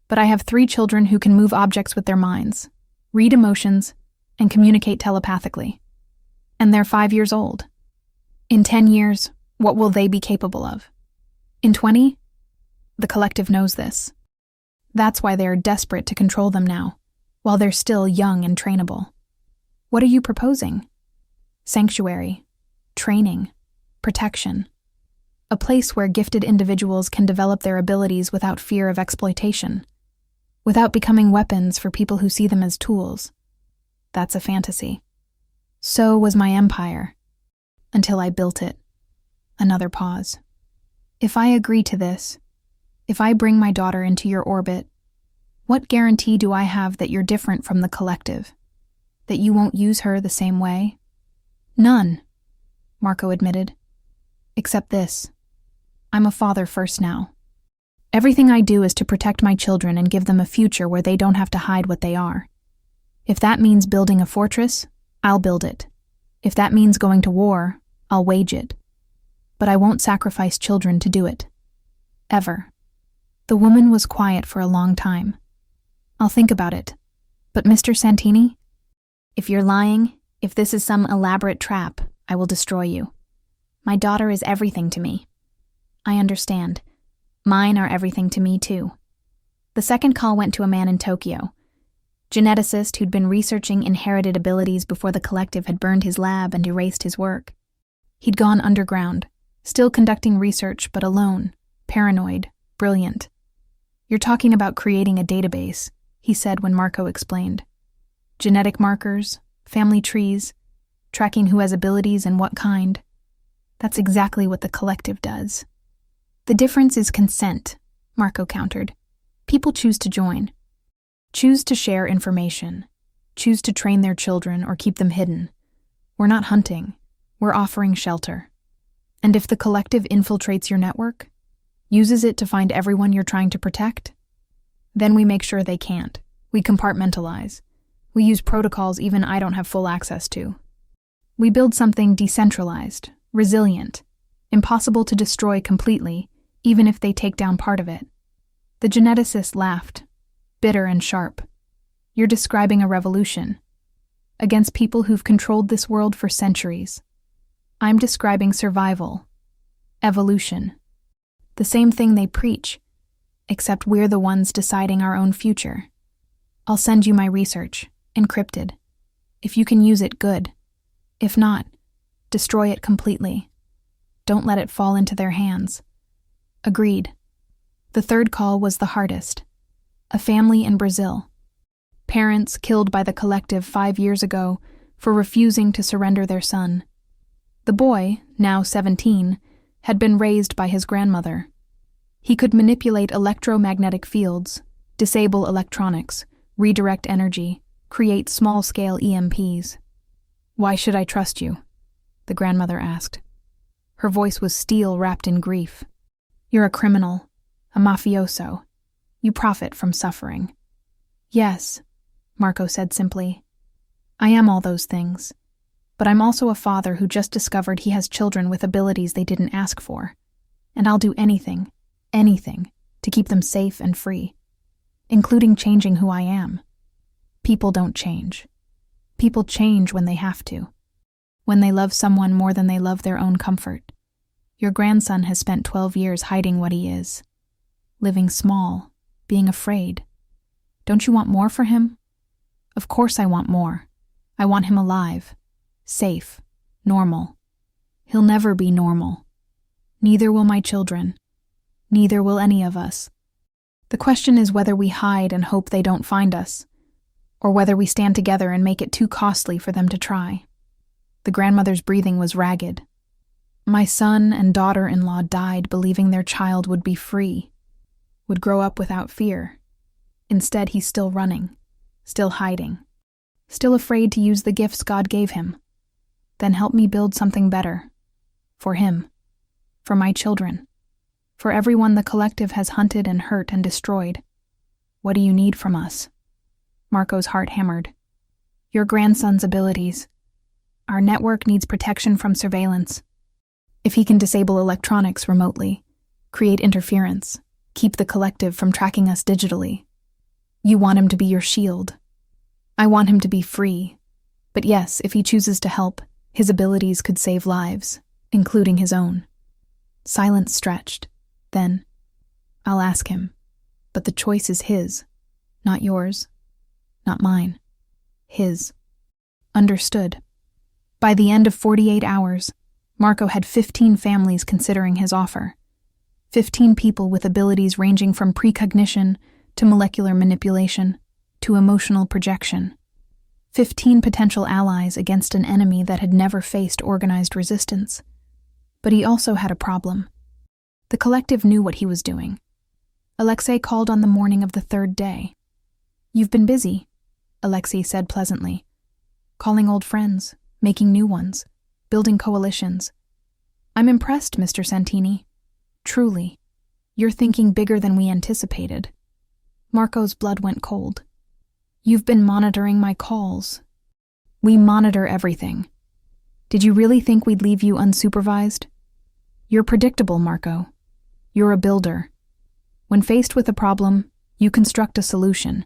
A: But I have 3 children who can move objects with their minds, read emotions, and communicate telepathically. And they're 5 years old. In 10 years, what will they be capable of? In 20? The collective knows this. That's why they are desperate to control them now, while they're still young and trainable. What are you proposing? Sanctuary, training, protection. A place where gifted individuals can develop their abilities without fear of exploitation, without becoming weapons for people who see them as tools. That's a fantasy. So was my empire, until I built it. Another pause. If I agree to this, if I bring my daughter into your orbit, what guarantee do I have that you're different from the collective? That you won't use her the same way? None, Marco admitted. Except this. I'm a father first now. Everything I do is to protect my children and give them a future where they don't have to hide what they are. If that means building a fortress, I'll build it. If that means going to war, I'll wage it. But I won't sacrifice children to do it. Ever. The woman was quiet for a long time. I'll think about it. But Mr. Santini? If you're lying, if this is some elaborate trap, I will destroy you. My daughter is everything to me. I understand. Mine are everything to me, too. The second call went to a man in Tokyo. Geneticist who'd been researching inherited abilities before the collective had burned his lab and erased his work. He'd gone underground, still conducting research but alone, paranoid, brilliant. You're talking about creating a database, he said when Marco explained. Genetic markers, family trees, tracking who has abilities and what kind. That's exactly what the collective does. The difference is consent, Marco countered. People choose to join. Choose to share information. Choose to train their children or keep them hidden. We're not hunting. We're offering shelter. And if the collective infiltrates your network, uses it to find everyone you're trying to protect, then we make sure they can't. We compartmentalize. We use protocols even I don't have full access to. We build something decentralized, resilient, impossible to destroy completely, even if they take down part of it. The geneticist laughed, bitter and sharp. You're describing a revolution against people who've controlled this world for centuries. I'm describing survival, evolution. The same thing they preach, except we're the ones deciding our own future. I'll send you my research, encrypted. If you can use it, good. If not, destroy it completely. Don't let it fall into their hands. Agreed. The third call was the hardest. A family in Brazil. Parents killed by the collective 5 years ago for refusing to surrender their son. The boy, now 17, had been raised by his grandmother. He could manipulate electromagnetic fields, disable electronics, redirect energy, create small-scale EMPs. Why should I trust you? The grandmother asked. Her voice was steel wrapped in grief. You're a criminal, a mafioso. You profit from suffering. Yes, Marco said simply. I am all those things. But I'm also a father who just discovered he has children with abilities they didn't ask for. And I'll do anything, to keep them safe and free, including changing who I am. People don't change. People change when they have to, when they love someone more than they love their own comfort. Your grandson has spent 12 years hiding what he is, living small, being afraid. Don't you want more for him? Of course I want more. I want him alive, safe, normal. He'll never be normal. Neither will my children. Neither will any of us. The question is whether we hide and hope they don't find us, or whether we stand together and make it too costly for them to try. The grandmother's breathing was ragged. My son and daughter-in-law died believing their child would be free, would grow up without fear. Instead, he's still running, still hiding, still afraid to use the gifts God gave him. Then help me build something better. For him. For my children. For everyone the collective has hunted and hurt and destroyed. What do you need from us? Marco's heart hammered. Your grandson's abilities. Our network needs protection from surveillance. If he can disable electronics remotely, create interference, keep the collective from tracking us digitally. You want him to be your shield. I want him to be free. But yes, if he chooses to help, his abilities could save lives, including his own. Silence stretched. Then, I'll ask him. But the choice is his, not yours, not mine. His. Understood. By the end of 48 hours, Marco had 15 families considering his offer. 15 people with abilities ranging from precognition to molecular manipulation to emotional projection. 15 potential allies against an enemy that had never faced organized resistance. But he also had a problem. The collective knew what he was doing. Alexei called on the morning of the third day. You've been busy, Alexei said pleasantly. Calling old friends, making new ones, building coalitions. I'm impressed, Mr. Santini. Truly. You're thinking bigger than we anticipated. Marco's blood went cold. You've been monitoring my calls. We monitor everything. Did you really think we'd leave you unsupervised? You're predictable, Marco. You're a builder. When faced with a problem, you construct a solution.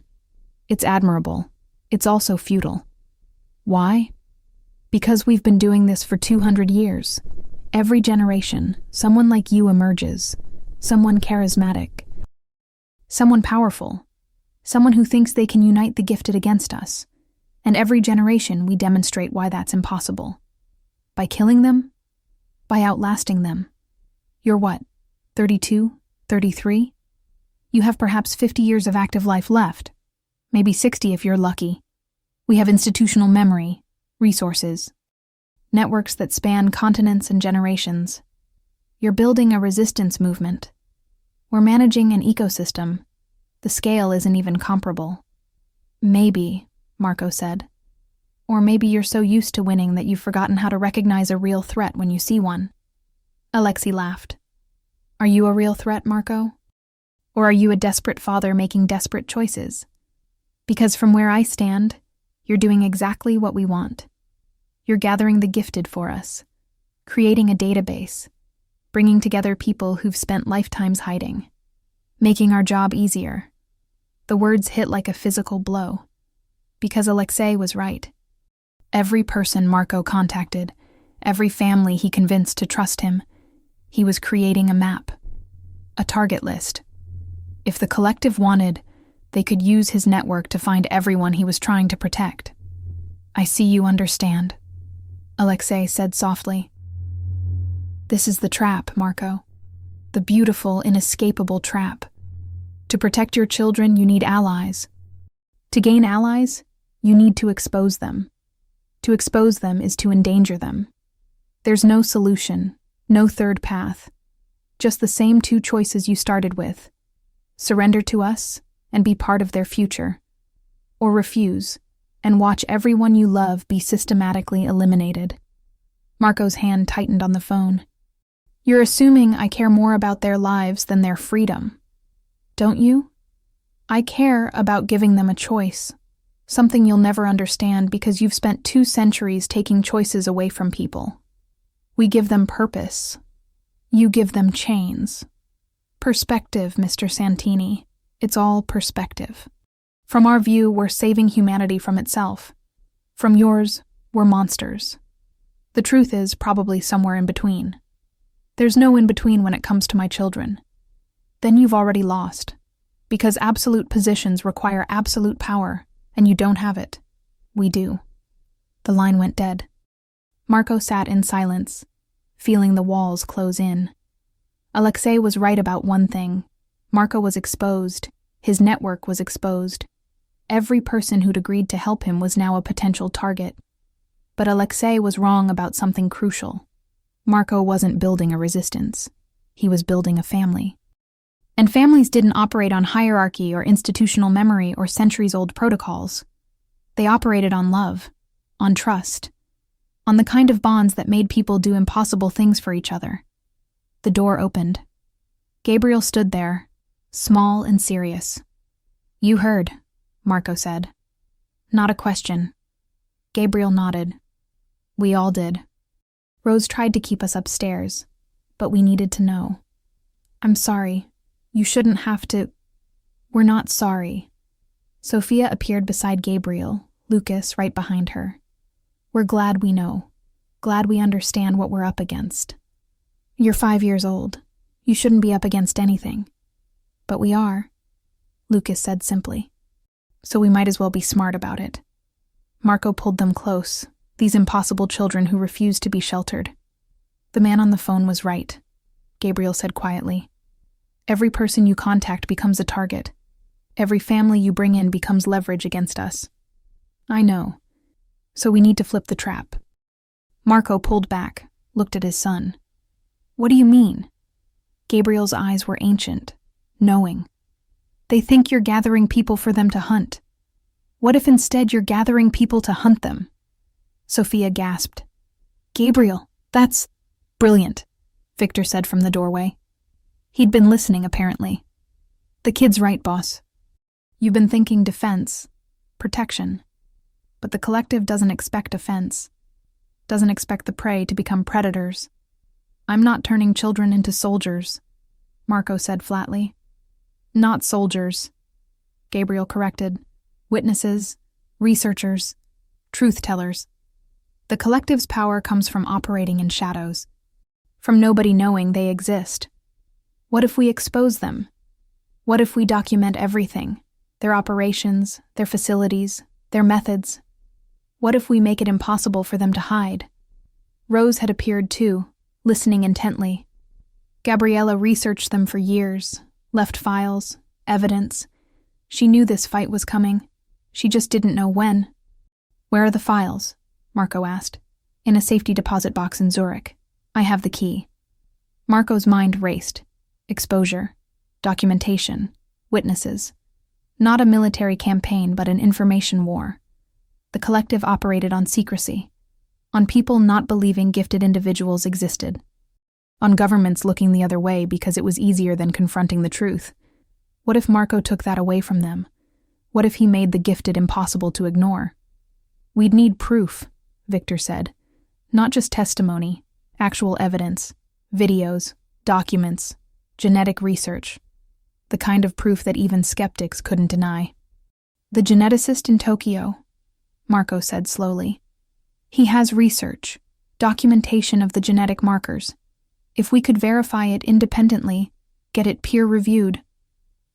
A: It's admirable. It's also futile. Why? Because we've been doing this for 200 years. Every generation, someone like you emerges. Someone charismatic. Someone powerful. Someone who thinks they can unite the gifted against us. And every generation we demonstrate why that's impossible. By killing them? By outlasting them. You're what, 32, 33? You have perhaps 50 years of active life left. Maybe 60 if you're lucky. We have institutional memory, resources, networks that span continents and generations. You're building a resistance movement. We're managing an ecosystem. The scale isn't even comparable. Maybe, Marco said. Or maybe you're so used to winning that you've forgotten how to recognize a real threat when you see one. Alexei laughed. Are you a real threat, Marco? Or are you a desperate father making desperate choices? Because from where I stand, you're doing exactly what we want. You're gathering the gifted for us, creating a database, bringing together people who've spent lifetimes hiding, making our job easier. The words hit like a physical blow. Because Alexei was right. Every person Marco contacted, every family he convinced to trust him, he was creating a map, a target list. If the collective wanted, they could use his network to find everyone he was trying to protect. I see you understand, Alexei said softly. This is the trap, Marco. The beautiful, inescapable trap. To protect your children, you need allies. To gain allies, you need to expose them. To expose them is to endanger them. There's no solution, no third path. Just the same two choices you started with. Surrender to us and be part of their future. Or refuse and watch everyone you love be systematically eliminated. Marco's hand tightened on the phone. You're assuming I care more about their lives than their freedom. Don't you? I care about giving them a choice. Something you'll never understand because you've spent 2 centuries taking choices away from people. We give them purpose. You give them chains. Perspective, Mr. Santini. It's all perspective. From our view, we're saving humanity from itself. From yours, we're monsters. The truth is probably somewhere in between. There's no in between when it comes to my children. Then you've already lost. Because absolute positions require absolute power. And you don't have it. We do. The line went dead. Marco sat in silence, feeling the walls close in. Alexei was right about one thing. Marco was exposed. His network was exposed. Every person who'd agreed to help him was now a potential target. But Alexei was wrong about something crucial. Marco wasn't building a resistance. He was building a family. And families didn't operate on hierarchy or institutional memory or centuries-old protocols. They operated on love, on trust, on the kind of bonds that made people do impossible things for each other. The door opened. Gabriel stood there, small and serious. You heard, Marco said. Not a question. Gabriel nodded. We all did. Rose tried to keep us upstairs, but we needed to know. I'm sorry. You shouldn't have to. We're not sorry. Sophia appeared beside Gabriel, Lucas right behind her. We're glad we know. Glad we understand what we're up against. You're 5 years old. You shouldn't be up against anything. But we are, Lucas said simply. So we might as well be smart about it. Marco pulled them close, these impossible children who refused to be sheltered. The man on the phone was right, Gabriel said quietly. Every person you contact becomes a target. Every family you bring in becomes leverage against us. I know. So we need to flip the trap. Marco pulled back, looked at his son. What do you mean? Gabriel's eyes were ancient, knowing. They think you're gathering people for them to hunt. What if instead you're gathering people to hunt them? Sophia gasped. Gabriel, that's brilliant, Victor said from the doorway. He'd been listening, apparently. The kid's right, boss. You've been thinking defense, protection. But the collective doesn't expect offense, doesn't expect the prey to become predators. I'm not turning children into soldiers, Marco said flatly. Not soldiers, Gabriel corrected. Witnesses, researchers, truth-tellers. The collective's power comes from operating in shadows, from nobody knowing they exist. What if we expose them? What if we document everything? Their operations, their facilities, their methods? What if we make it impossible for them to hide? Rose had appeared too, listening intently. Gabriella researched them for years, left files, evidence. She knew this fight was coming. She just didn't know when. Where are the files? Marco asked. In a safety deposit box in Zurich. I have the key. Marco's mind raced. Exposure, documentation, witnesses. Not a military campaign, but an information war. The collective operated on secrecy, on people not believing gifted individuals existed, on governments looking the other way because it was easier than confronting the truth. What if Marco took that away from them? What if he made the gifted impossible to ignore? We'd need proof, Victor said. Not just testimony, actual evidence, videos, documents, genetic research. The kind of proof that even skeptics couldn't deny. The geneticist in Tokyo, Marco said slowly. He has research, documentation of the genetic markers. If we could verify it independently, get it peer-reviewed,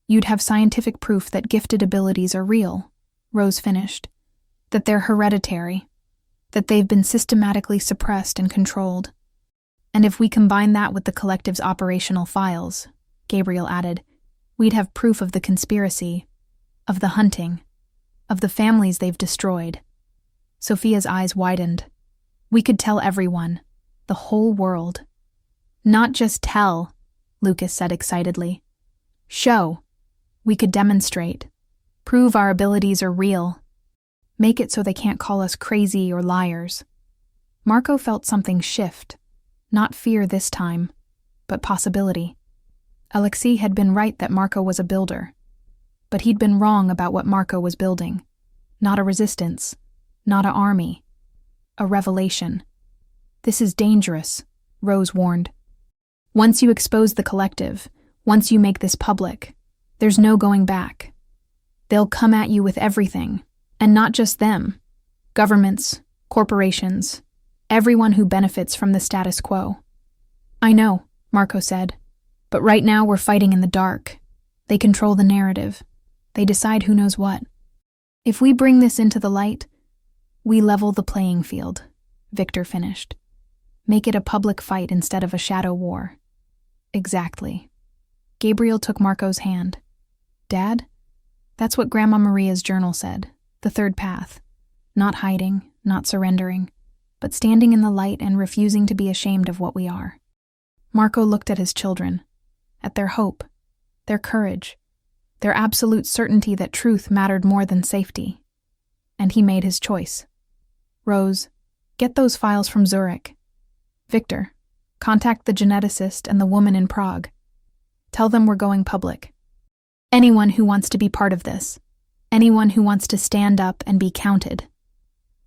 A: you'd have scientific proof that gifted abilities are real, Rose finished. That they're hereditary, that they've been systematically suppressed and controlled. And if we combine that with the collective's operational files, Gabriel added, we'd have proof of the conspiracy, of the hunting, of the families they've destroyed. Sophia's eyes widened. We could tell everyone, the whole world. Not just tell, Lucas said excitedly. Show. We could demonstrate. Prove our abilities are real. Make it so they can't call us crazy or liars. Marco felt something shift. Not fear this time, but possibility. Alexei had been right that Marco was a builder. But he'd been wrong about what Marco was building. Not a resistance. Not an army. A revelation. This is dangerous, Rose warned. Once you expose the collective, once you make this public, there's no going back. They'll come at you with everything, and not just them. Governments, corporations, everyone who benefits from the status quo. I know, Marco said, but right now we're fighting in the dark. They control the narrative. They decide who knows what. If we bring this into the light, we level the playing field, Victor finished. Make it a public fight instead of a shadow war. Exactly. Gabriel took Marco's hand. Dad? That's what Grandma Maria's journal said. The third path. Not hiding, not surrendering, but standing in the light and refusing to be ashamed of what we are. Marco looked at his children, at their hope, their courage, their absolute certainty that truth mattered more than safety. And he made his choice. Rose, get those files from Zurich. Victor, contact the geneticist and the woman in Prague. Tell them we're going public. Anyone who wants to be part of this, anyone who wants to stand up and be counted.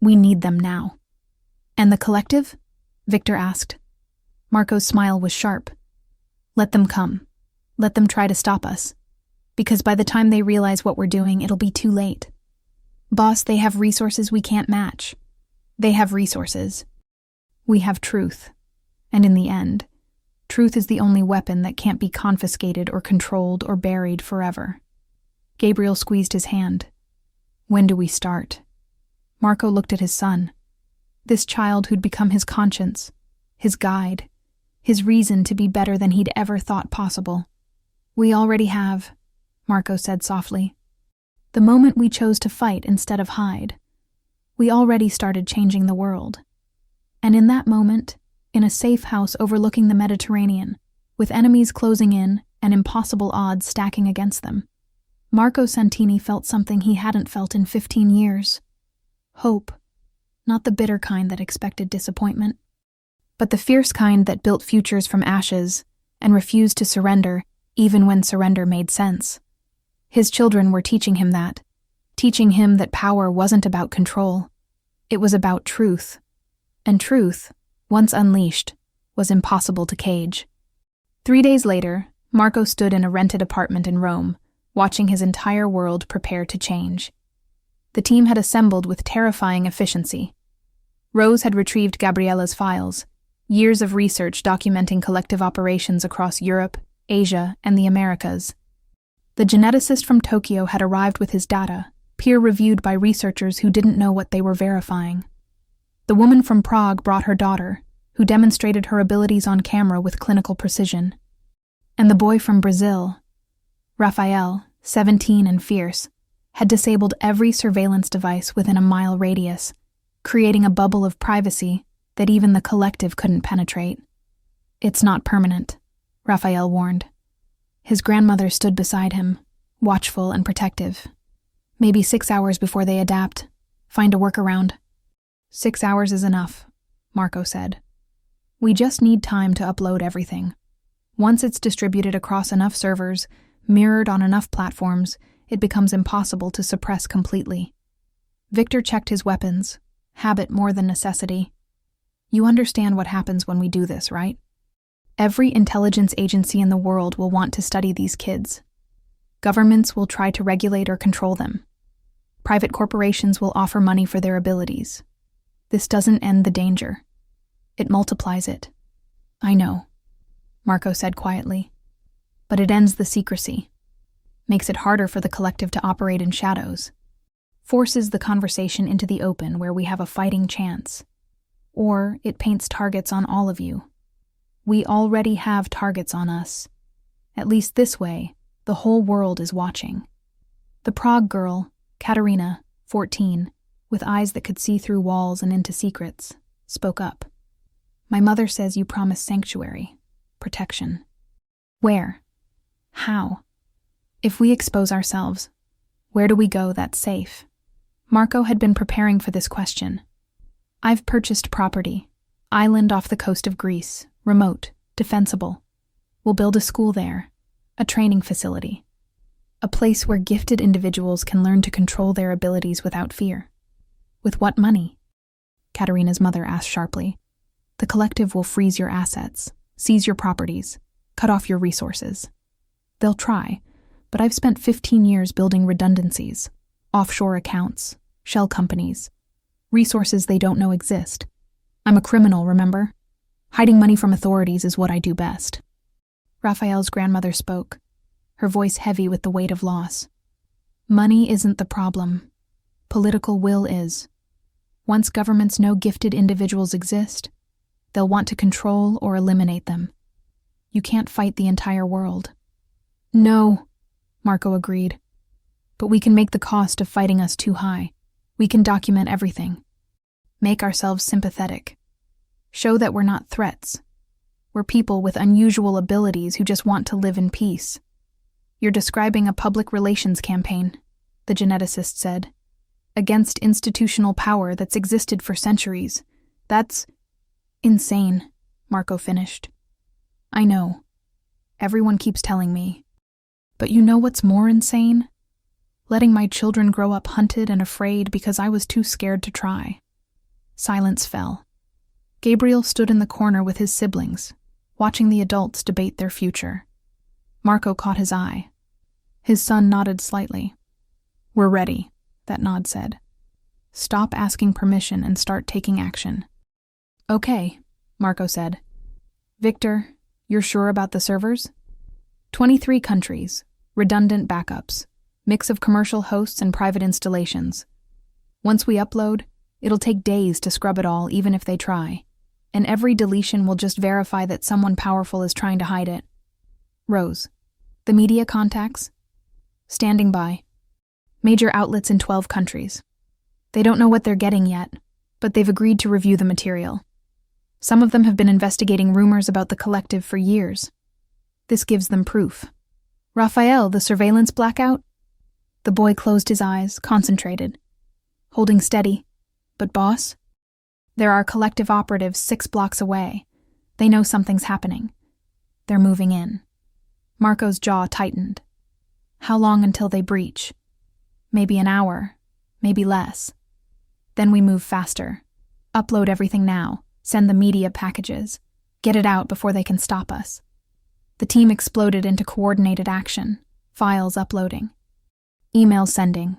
A: We need them now. And the collective? Victor asked. Marco's smile was sharp. Let them come. Let them try to stop us. Because by the time they realize what we're doing, it'll be too late. Boss, they have resources we can't match. They have resources. We have truth. And in the end, truth is the only weapon that can't be confiscated or controlled or buried forever. Gabriel squeezed his hand. When do we start? Marco looked at his son. This child who'd become his conscience, his guide, his reason to be better than he'd ever thought possible. We already have, Marco said softly. The moment we chose to fight instead of hide, we already started changing the world. And in that moment, in a safe house overlooking the Mediterranean, with enemies closing in and impossible odds stacking against them, Marco Santini felt something he hadn't felt in 15 years. Hope. Not the bitter kind that expected disappointment, but the fierce kind that built futures from ashes and refused to surrender even when surrender made sense. His children were teaching him that, teaching him that power wasn't about control. It was about truth. And truth, once unleashed, was impossible to cage. 3 days later, Marco stood in a rented apartment in Rome, watching his entire world prepare to change. The team had assembled with terrifying efficiency. Rose had retrieved Gabriella's files, years of research documenting collective operations across Europe, Asia, and the Americas. The geneticist from Tokyo had arrived with his data, peer-reviewed by researchers who didn't know what they were verifying. The woman from Prague brought her daughter, who demonstrated her abilities on camera with clinical precision. And the boy from Brazil, Rafael, 17 and fierce, had disabled every surveillance device within a mile radius, creating a bubble of privacy that even the collective couldn't penetrate. "It's not permanent," Rafael warned. His grandmother stood beside him, watchful and protective. "Maybe 6 hours before they adapt. Find a workaround." 6 hours is enough, Marco said. "We just need time to upload everything. Once it's distributed across enough servers, mirrored on enough platforms, it becomes impossible to suppress completely." Victor checked his weapons, habit more than necessity. "You understand what happens when we do this, right? Every intelligence agency in the world will want to study these kids. Governments will try to regulate or control them. Private corporations will offer money for their abilities. This doesn't end the danger. It multiplies it." "I know," Marco said quietly. "But it ends the secrecy. Makes it harder for the collective to operate in shadows. Forces the conversation into the open where we have a fighting chance. Or it paints targets on all of you. We already have targets on us. At least this way, the whole world is watching." The Prague girl, Katerina, 14, with eyes that could see through walls and into secrets, spoke up. "My mother says you promised sanctuary, protection. Where? How? If we expose ourselves, where do we go that's safe?" Marco had been preparing for this question. "I've purchased property, island off the coast of Greece, remote, defensible. We'll build a school there, a training facility, a place where gifted individuals can learn to control their abilities without fear." "With what money?" Katerina's mother asked sharply. "The collective will freeze your assets, seize your properties, cut off your resources. They'll try, but I've spent 15 years building redundancies, offshore accounts, shell companies, resources they don't know exist. I'm a criminal, remember? Hiding money from authorities is what I do best." Raphael's grandmother spoke, her voice heavy with the weight of loss. "Money isn't the problem. Political will is. Once governments know gifted individuals exist, they'll want to control or eliminate them. You can't fight the entire world." "No," Marco agreed. "But we can make the cost of fighting us too high. We can document everything. Make ourselves sympathetic. Show that we're not threats. We're people with unusual abilities who just want to live in peace." "You're describing a public relations campaign," the geneticist said, "against institutional power that's existed for centuries. That's insane," Marco finished. "I know. Everyone keeps telling me. But you know what's more insane? Letting my children grow up hunted and afraid because I was too scared to try." Silence fell. Gabriel stood in the corner with his siblings, watching the adults debate their future. Marco caught his eye. His son nodded slightly. "We're ready," that nod said. "Stop asking permission and start taking action." "Okay," Marco said. "Victor, you're sure about the servers?" 23 countries, redundant backups, mix of commercial hosts and private installations. Once we upload, it'll take days to scrub it all even if they try, and every deletion will just verify that someone powerful is trying to hide it. Rose, the media contacts? Standing by. Major outlets in 12 countries. They don't know what they're getting yet, but they've agreed to review the material. Some of them have been investigating rumors about the collective for years. This gives them proof. Raphael, the surveillance blackout? The boy closed his eyes, concentrated. Holding steady. But boss? There are collective operatives 6 blocks away. They know something's happening. They're moving in. Marco's jaw tightened. How long until they breach? Maybe an hour, maybe less. Then we move faster. Upload everything now, send the media packages, get it out before they can stop us. The team exploded into coordinated action, files uploading, emails sending,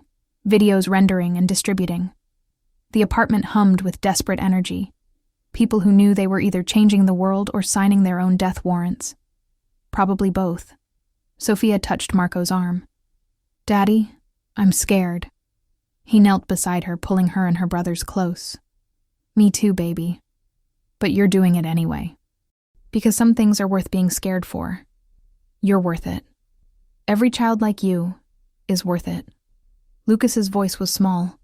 A: videos rendering and distributing. The apartment hummed with desperate energy. People who knew they were either changing the world or signing their own death warrants. Probably both. Sophia touched Marco's arm. "Daddy, I'm scared." He knelt beside her, pulling her and her brothers close. "Me too, baby. But you're doing it anyway. Because some things are worth being scared for. You're worth it. Every child like you is worth it." Lucas's voice was small.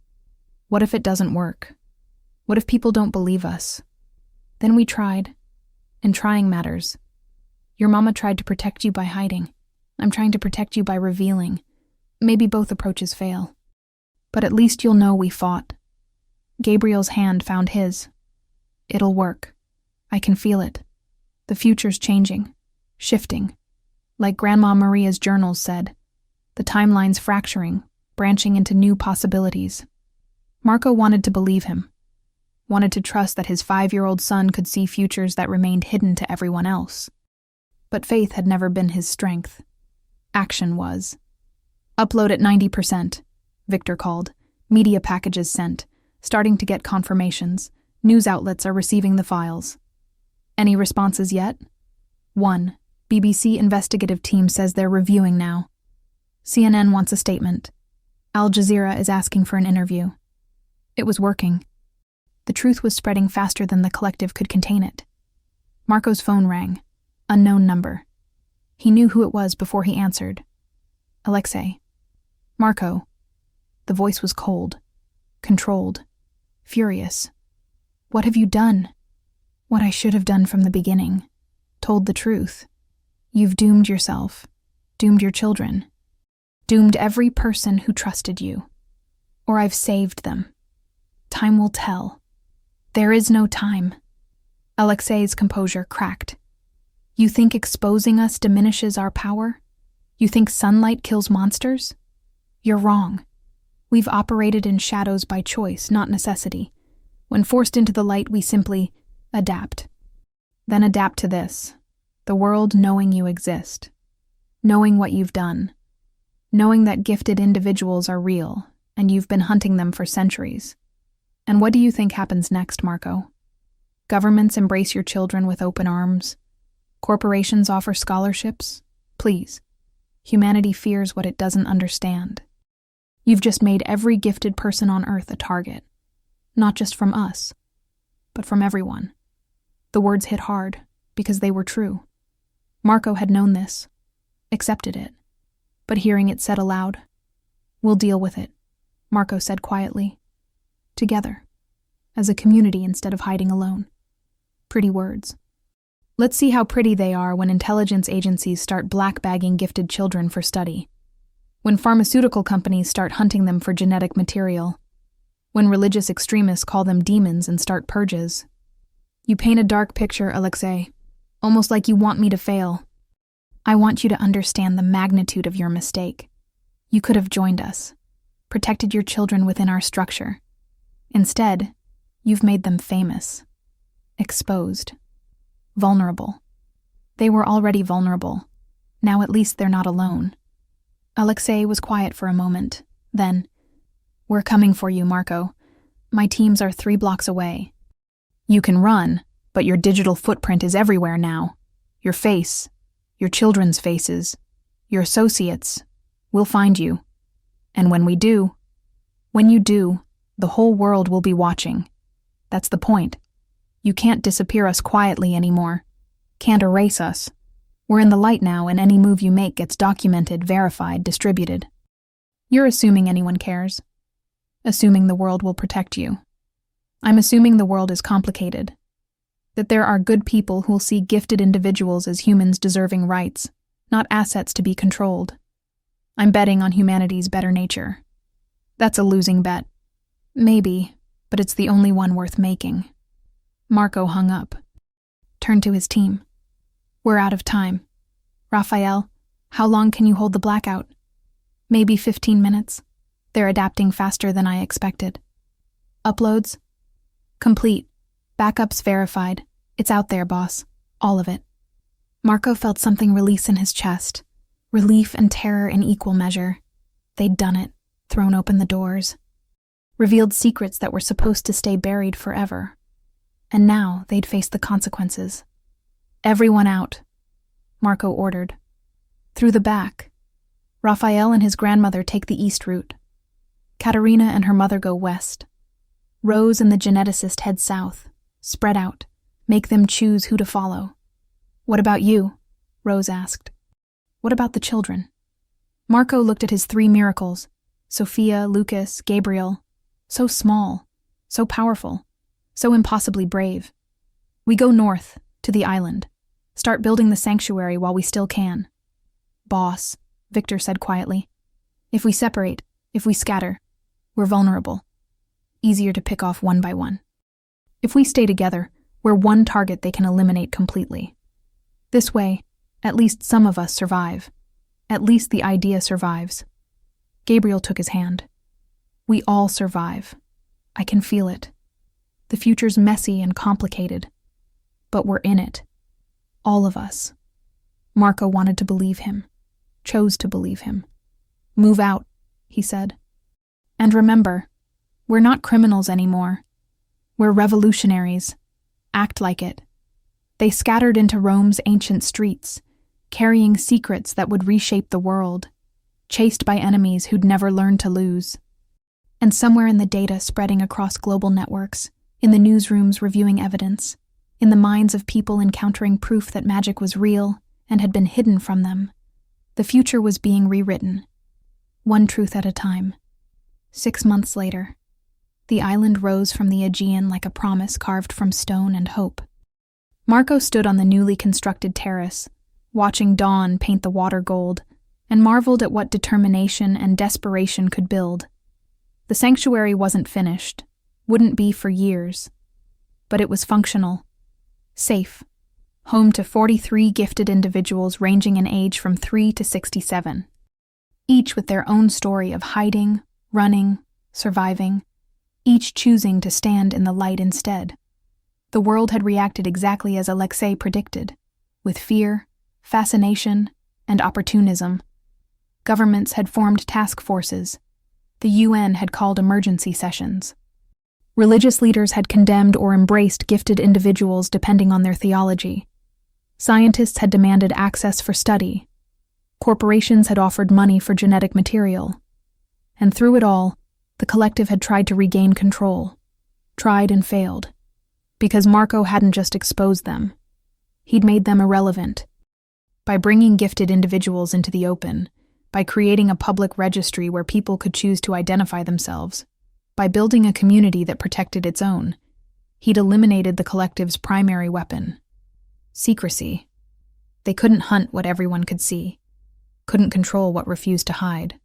A: "What if it doesn't work? What if people don't believe us? Then we tried, and trying matters. Your mama tried to protect you by hiding. I'm trying to protect you by revealing. Maybe both approaches fail. But at least you'll know we fought." Gabriel's hand found his. "It'll work. I can feel it. The future's changing, shifting. Like Grandma Maria's journals said, the timeline's fracturing, branching into new possibilities." Marco wanted to believe him, wanted to trust that his 5-year-old son could see futures that remained hidden to everyone else. But faith had never been his strength. Action was. "Upload at 90%, Victor called. Media packages sent. Starting to get confirmations. News outlets are receiving the files. Any responses yet? 1. BBC investigative team says they're reviewing now. CNN wants a statement. Al Jazeera is asking for an interview." It was working. The truth was spreading faster than the collective could contain it. Marco's phone rang. Unknown number. He knew who it was before he answered. "Alexei." "Marco." The voice was cold, controlled, furious. "What have you done?" "What I should have done from the beginning. Told the truth. You've doomed yourself, doomed your children, doomed every person who trusted you. Or I've saved them. Time will tell. There is no time." Alexei's composure cracked. "You think exposing us diminishes our power? You think sunlight kills monsters? You're wrong. We've operated in shadows by choice, not necessity. When forced into the light, we simply adapt. Then adapt to this, the world knowing you exist, knowing what you've done, knowing that gifted individuals are real, and you've been hunting them for centuries. And what do you think happens next, Marco? Governments embrace your children with open arms. Corporations offer scholarships. Please. Humanity fears what it doesn't understand. You've just made every gifted person on Earth a target. Not just from us, but from everyone." The words hit hard, because they were true. Marco had known this, accepted it, but hearing it said aloud, "We'll deal with it," Marco said quietly. "Together, as a community instead of hiding alone." Pretty words. Let's see how pretty they are when intelligence agencies start black-bagging gifted children for study. When pharmaceutical companies start hunting them for genetic material. When religious extremists call them demons and start purges. You paint a dark picture, Alexei, almost like you want me to fail. I want you to understand the magnitude of your mistake. You could have joined us, protected your children within our structure. Instead, you've made them famous, exposed, vulnerable. They were already vulnerable. Now at least they're not alone. Alexei was quiet for a moment. Then, "We're coming for you, Marco. My teams are 3 blocks away. You can run, but your digital footprint is everywhere now. Your face, your children's faces, your associates. We'll find you. And when you do, the whole world will be watching. That's the point. You can't disappear us quietly anymore. Can't erase us. We're in the light now, and any move you make gets documented, verified, distributed. You're assuming anyone cares. Assuming the world will protect you. I'm assuming the world is complicated. That there are good people who'll see gifted individuals as humans deserving rights, not assets to be controlled. I'm betting on humanity's better nature. That's a losing bet. Maybe, but it's the only one worth making." Marco hung up, turned to his team. "We're out of time. Raphael, how long can you hold the blackout?" "Maybe 15 minutes. They're adapting faster than I expected. Uploads? Complete. Backups verified. It's out there, boss. All of it. Marco felt something release in his chest. Relief and terror in equal measure. They'd done it. Thrown open the doors. Revealed secrets that were supposed to stay buried forever. And now they'd face the consequences. Everyone out, Marco ordered. Through the back. Raphael and his grandmother take the east route. Katerina and her mother go west. Rose and the geneticist head south. Spread out. Make them choose who to follow. What about you? Rose asked. What about the children? Marco looked at his three miracles. Sophia, Lucas, Gabriel. So small. So powerful. So impossibly brave. We go north, to the island. Start building the sanctuary while we still can. Boss, Victor said quietly. If we separate, if we scatter, we're vulnerable. Easier to pick off one by one. If we stay together, we're one target they can eliminate completely. This way, at least some of us survive. At least the idea survives. Gabriel took his hand. We all survive. I can feel it. The future's messy and complicated. But we're in it. All of us. Marco wanted to believe him. Chose to believe him. Move out, he said. And remember, we're not criminals anymore. We're revolutionaries. Act like it. They scattered into Rome's ancient streets, carrying secrets that would reshape the world, chased by enemies who'd never learned to lose. And somewhere in the data spreading across global networks, in the newsrooms reviewing evidence, in the minds of people encountering proof that magic was real and had been hidden from them, the future was being rewritten, one truth at a time. 6 months later, the island rose from the Aegean like a promise carved from stone and hope. Marco stood on the newly constructed terrace, watching dawn paint the water gold, and marveled at what determination and desperation could build. The sanctuary wasn't finished, wouldn't be for years, but it was functional, safe, home to 43 gifted individuals ranging in age from 3 to 67, each with their own story of hiding, running, surviving, each choosing to stand in the light instead. The world had reacted exactly as Alexei predicted, with fear, fascination, and opportunism. Governments had formed task forces. The UN had called emergency sessions. Religious leaders had condemned or embraced gifted individuals depending on their theology. Scientists had demanded access for study. Corporations had offered money for genetic material. And through it all, the collective had tried to regain control. Tried and failed. Because Marco hadn't just exposed them. He'd made them irrelevant. By bringing gifted individuals into the open, by creating a public registry where people could choose to identify themselves, by building a community that protected its own, he'd eliminated the collective's primary weapon. Secrecy. They couldn't hunt what everyone could see. Couldn't control what refused to hide.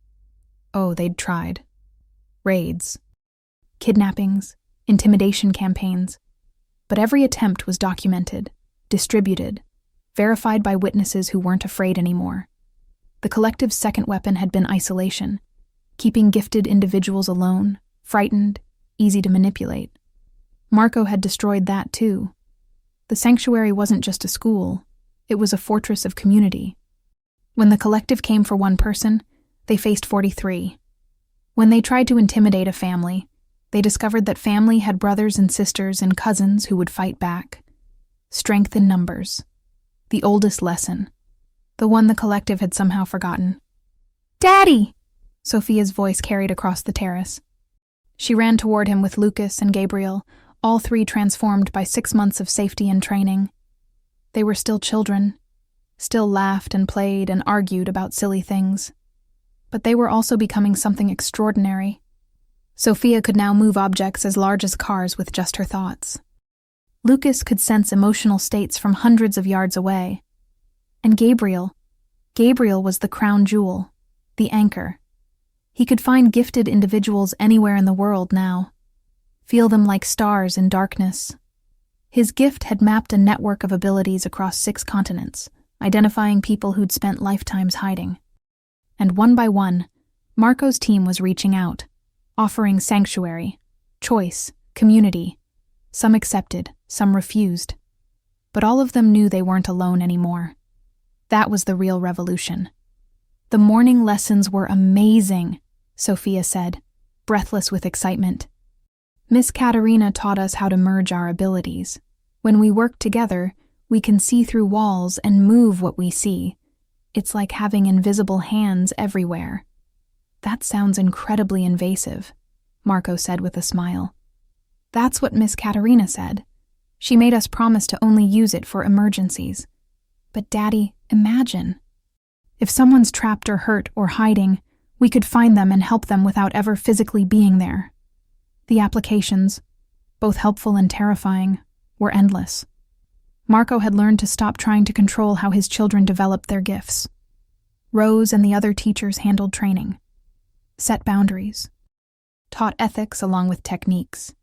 A: Oh, they'd tried. Raids. Kidnappings. Intimidation campaigns. But every attempt was documented, distributed, verified by witnesses who weren't afraid anymore. The collective's second weapon had been isolation, keeping gifted individuals alone, frightened, easy to manipulate. Marco had destroyed that too. The sanctuary wasn't just a school, it was a fortress of community. When the collective came for one person, they faced 43. When they tried to intimidate a family, they discovered that family had brothers and sisters and cousins who would fight back. Strength in numbers. The oldest lesson. The one the collective had somehow forgotten. "Daddy!" Sophia's voice carried across the terrace. She ran toward him with Lucas and Gabriel, all three transformed by 6 months of safety and training. They were still children, still laughed and played and argued about silly things. But they were also becoming something extraordinary. Sophia could now move objects as large as cars with just her thoughts. Lucas could sense emotional states from hundreds of yards away. And Gabriel was the crown jewel, the anchor. He could find gifted individuals anywhere in the world now. Feel them like stars in darkness. His gift had mapped a network of abilities across 6 continents, identifying people who'd spent lifetimes hiding. And one by one, Marco's team was reaching out, offering sanctuary, choice, community. Some accepted, some refused. But all of them knew they weren't alone anymore. That was the real revolution. The morning lessons were amazing, Sophia said, breathless with excitement. Miss Katerina taught us how to merge our abilities. When we work together, we can see through walls and move what we see. It's like having invisible hands everywhere. That sounds incredibly invasive, Marco said with a smile. That's what Miss Katerina said. She made us promise to only use it for emergencies. But Daddy, imagine. If someone's trapped or hurt or hiding, we could find them and help them without ever physically being there. The applications, both helpful and terrifying, were endless. Marco had learned to stop trying to control how his children developed their gifts. Rose and the other teachers handled training, set boundaries, taught ethics along with techniques.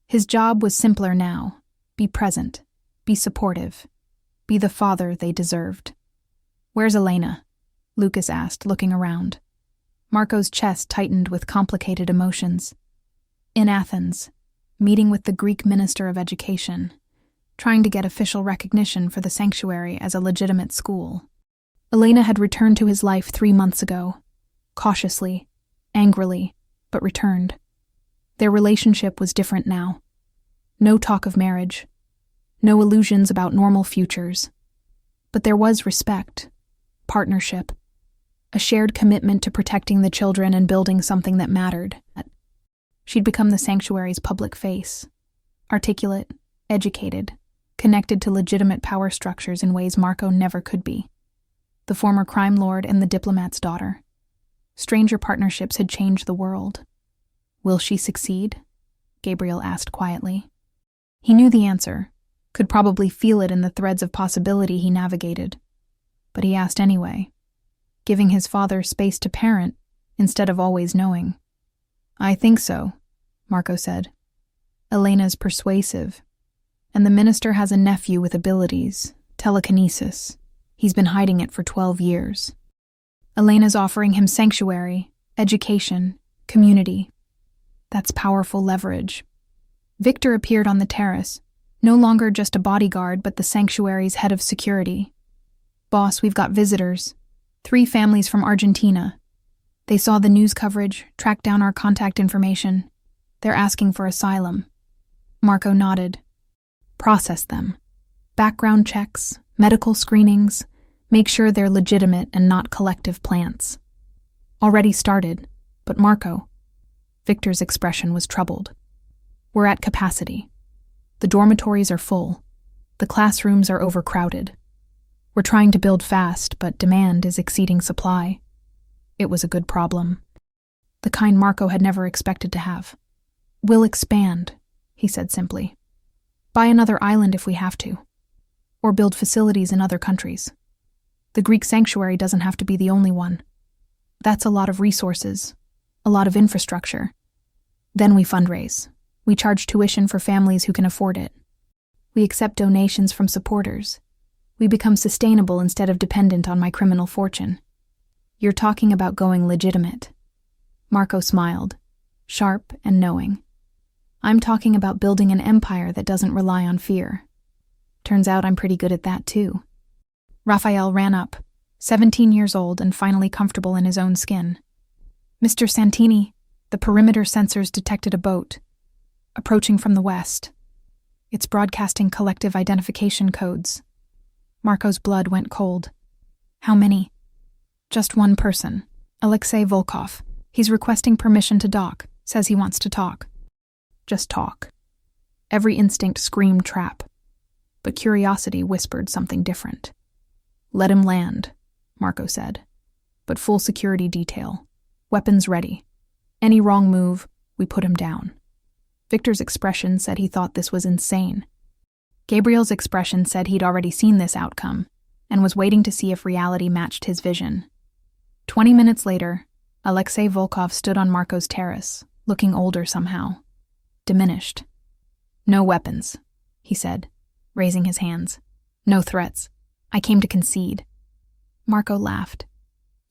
A: His job was simpler now. Be present, be supportive, be the father they deserved. "Where's Elena?" Lucas asked, looking around. Marco's chest tightened with complicated emotions. In Athens, meeting with the Greek Minister of Education, trying to get official recognition for the sanctuary as a legitimate school. Elena had returned to his life 3 months ago, cautiously, angrily, but returned. Their relationship was different now. No talk of marriage, no illusions about normal futures. But there was respect, partnership, a shared commitment to protecting the children and building something that mattered. She'd become the sanctuary's public face, articulate, educated, connected to legitimate power structures in ways Marco never could be. The former crime lord and the diplomat's daughter. Stranger partnerships had changed the world. Will she succeed? Gabriel asked quietly. He knew the answer, could probably feel it in the threads of possibility he navigated. But he asked anyway, giving his father space to parent instead of always knowing. "I think so," Marco said. "Elena's persuasive. And the minister has a nephew with abilities, telekinesis. He's been hiding it for 12 years. Elena's offering him sanctuary, education, community. That's powerful leverage." Victor appeared on the terrace, no longer just a bodyguard but the sanctuary's head of security. "Boss, we've got visitors. 3 families from Argentina. They saw the news coverage, tracked down our contact information. They're asking for asylum." Marco nodded. "Process them. Background checks, medical screenings, make sure they're legitimate and not collective plants." "Already started, but Marco..." Victor's expression was troubled. "We're at capacity. The dormitories are full. The classrooms are overcrowded. We're trying to build fast, but demand is exceeding supply." It was a good problem. The kind Marco had never expected to have. "We'll expand," he said simply. "Buy another island if we have to. Or build facilities in other countries. The Greek sanctuary doesn't have to be the only one. That's a lot of resources, a lot of infrastructure. Then we fundraise. We charge tuition for families who can afford it. We accept donations from supporters. We become sustainable instead of dependent on my criminal fortune." "You're talking about going legitimate." Marco smiled, sharp and knowing. "I'm talking about building an empire that doesn't rely on fear. Turns out I'm pretty good at that too." Raphael ran up, 17 years old and finally comfortable in his own skin. "Mr. Santini, the perimeter sensors detected a boat, approaching from the west. It's broadcasting collective identification codes." Marco's blood went cold. "How many?" "Just one person, Alexei Volkov. He's requesting permission to dock, says he wants to talk." Just talk. Every instinct screamed trap, but curiosity whispered something different. "Let him land," Marco said, "but full security detail. Weapons ready. Any wrong move, we put him down." Victor's expression said he thought this was insane. Gabriel's expression said he'd already seen this outcome and was waiting to see if reality matched his vision. 20 minutes later, Alexei Volkov stood on Marco's terrace, looking older somehow. Diminished. "No weapons," he said, raising his hands. "No threats. I came to concede." Marco laughed.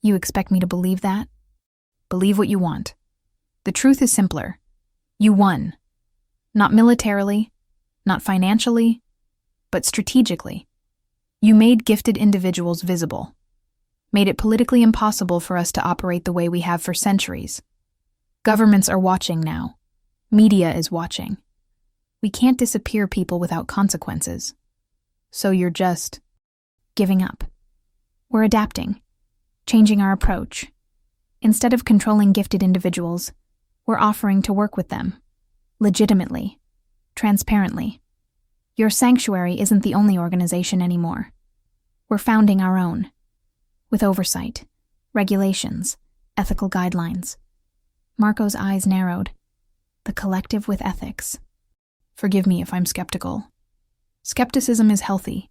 A: "You expect me to believe that?" Believe what you want. The truth is simpler. You won. Not militarily, not financially, but strategically. You made gifted individuals visible. Made it politically impossible for us to operate the way we have for centuries. Governments are watching now. Media is watching. We can't disappear people without consequences. So you're just giving up. We're adapting, changing our approach. Instead of controlling gifted individuals, we're offering to work with them, legitimately, transparently. Your sanctuary isn't the only organization anymore. We're founding our own, with oversight, regulations, ethical guidelines. Marco's eyes narrowed. The collective with ethics. Forgive me if I'm skeptical. Skepticism is healthy.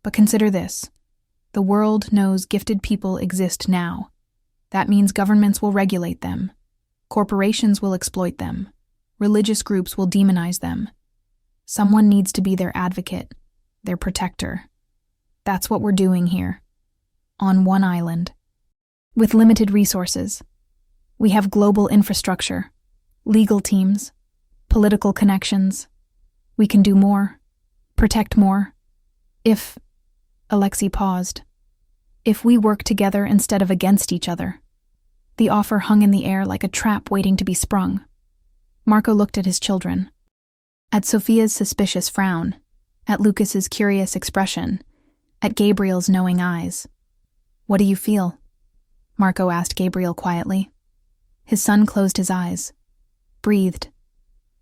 A: But consider this. The world knows gifted people exist now. That means governments will regulate them. Corporations will exploit them. Religious groups will demonize them. Someone needs to be their advocate, their protector. That's what we're doing here. On one island. With limited resources. We have global infrastructure, legal teams, political connections. We can do more, protect more. If, Alexei paused, if we work together instead of against each other. The offer hung in the air like a trap waiting to be sprung. Marco looked at his children. At Sophia's suspicious frown, at Lucas's curious expression, at Gabriel's knowing eyes. What do you feel? Marco asked Gabriel quietly. His son closed his eyes, breathed.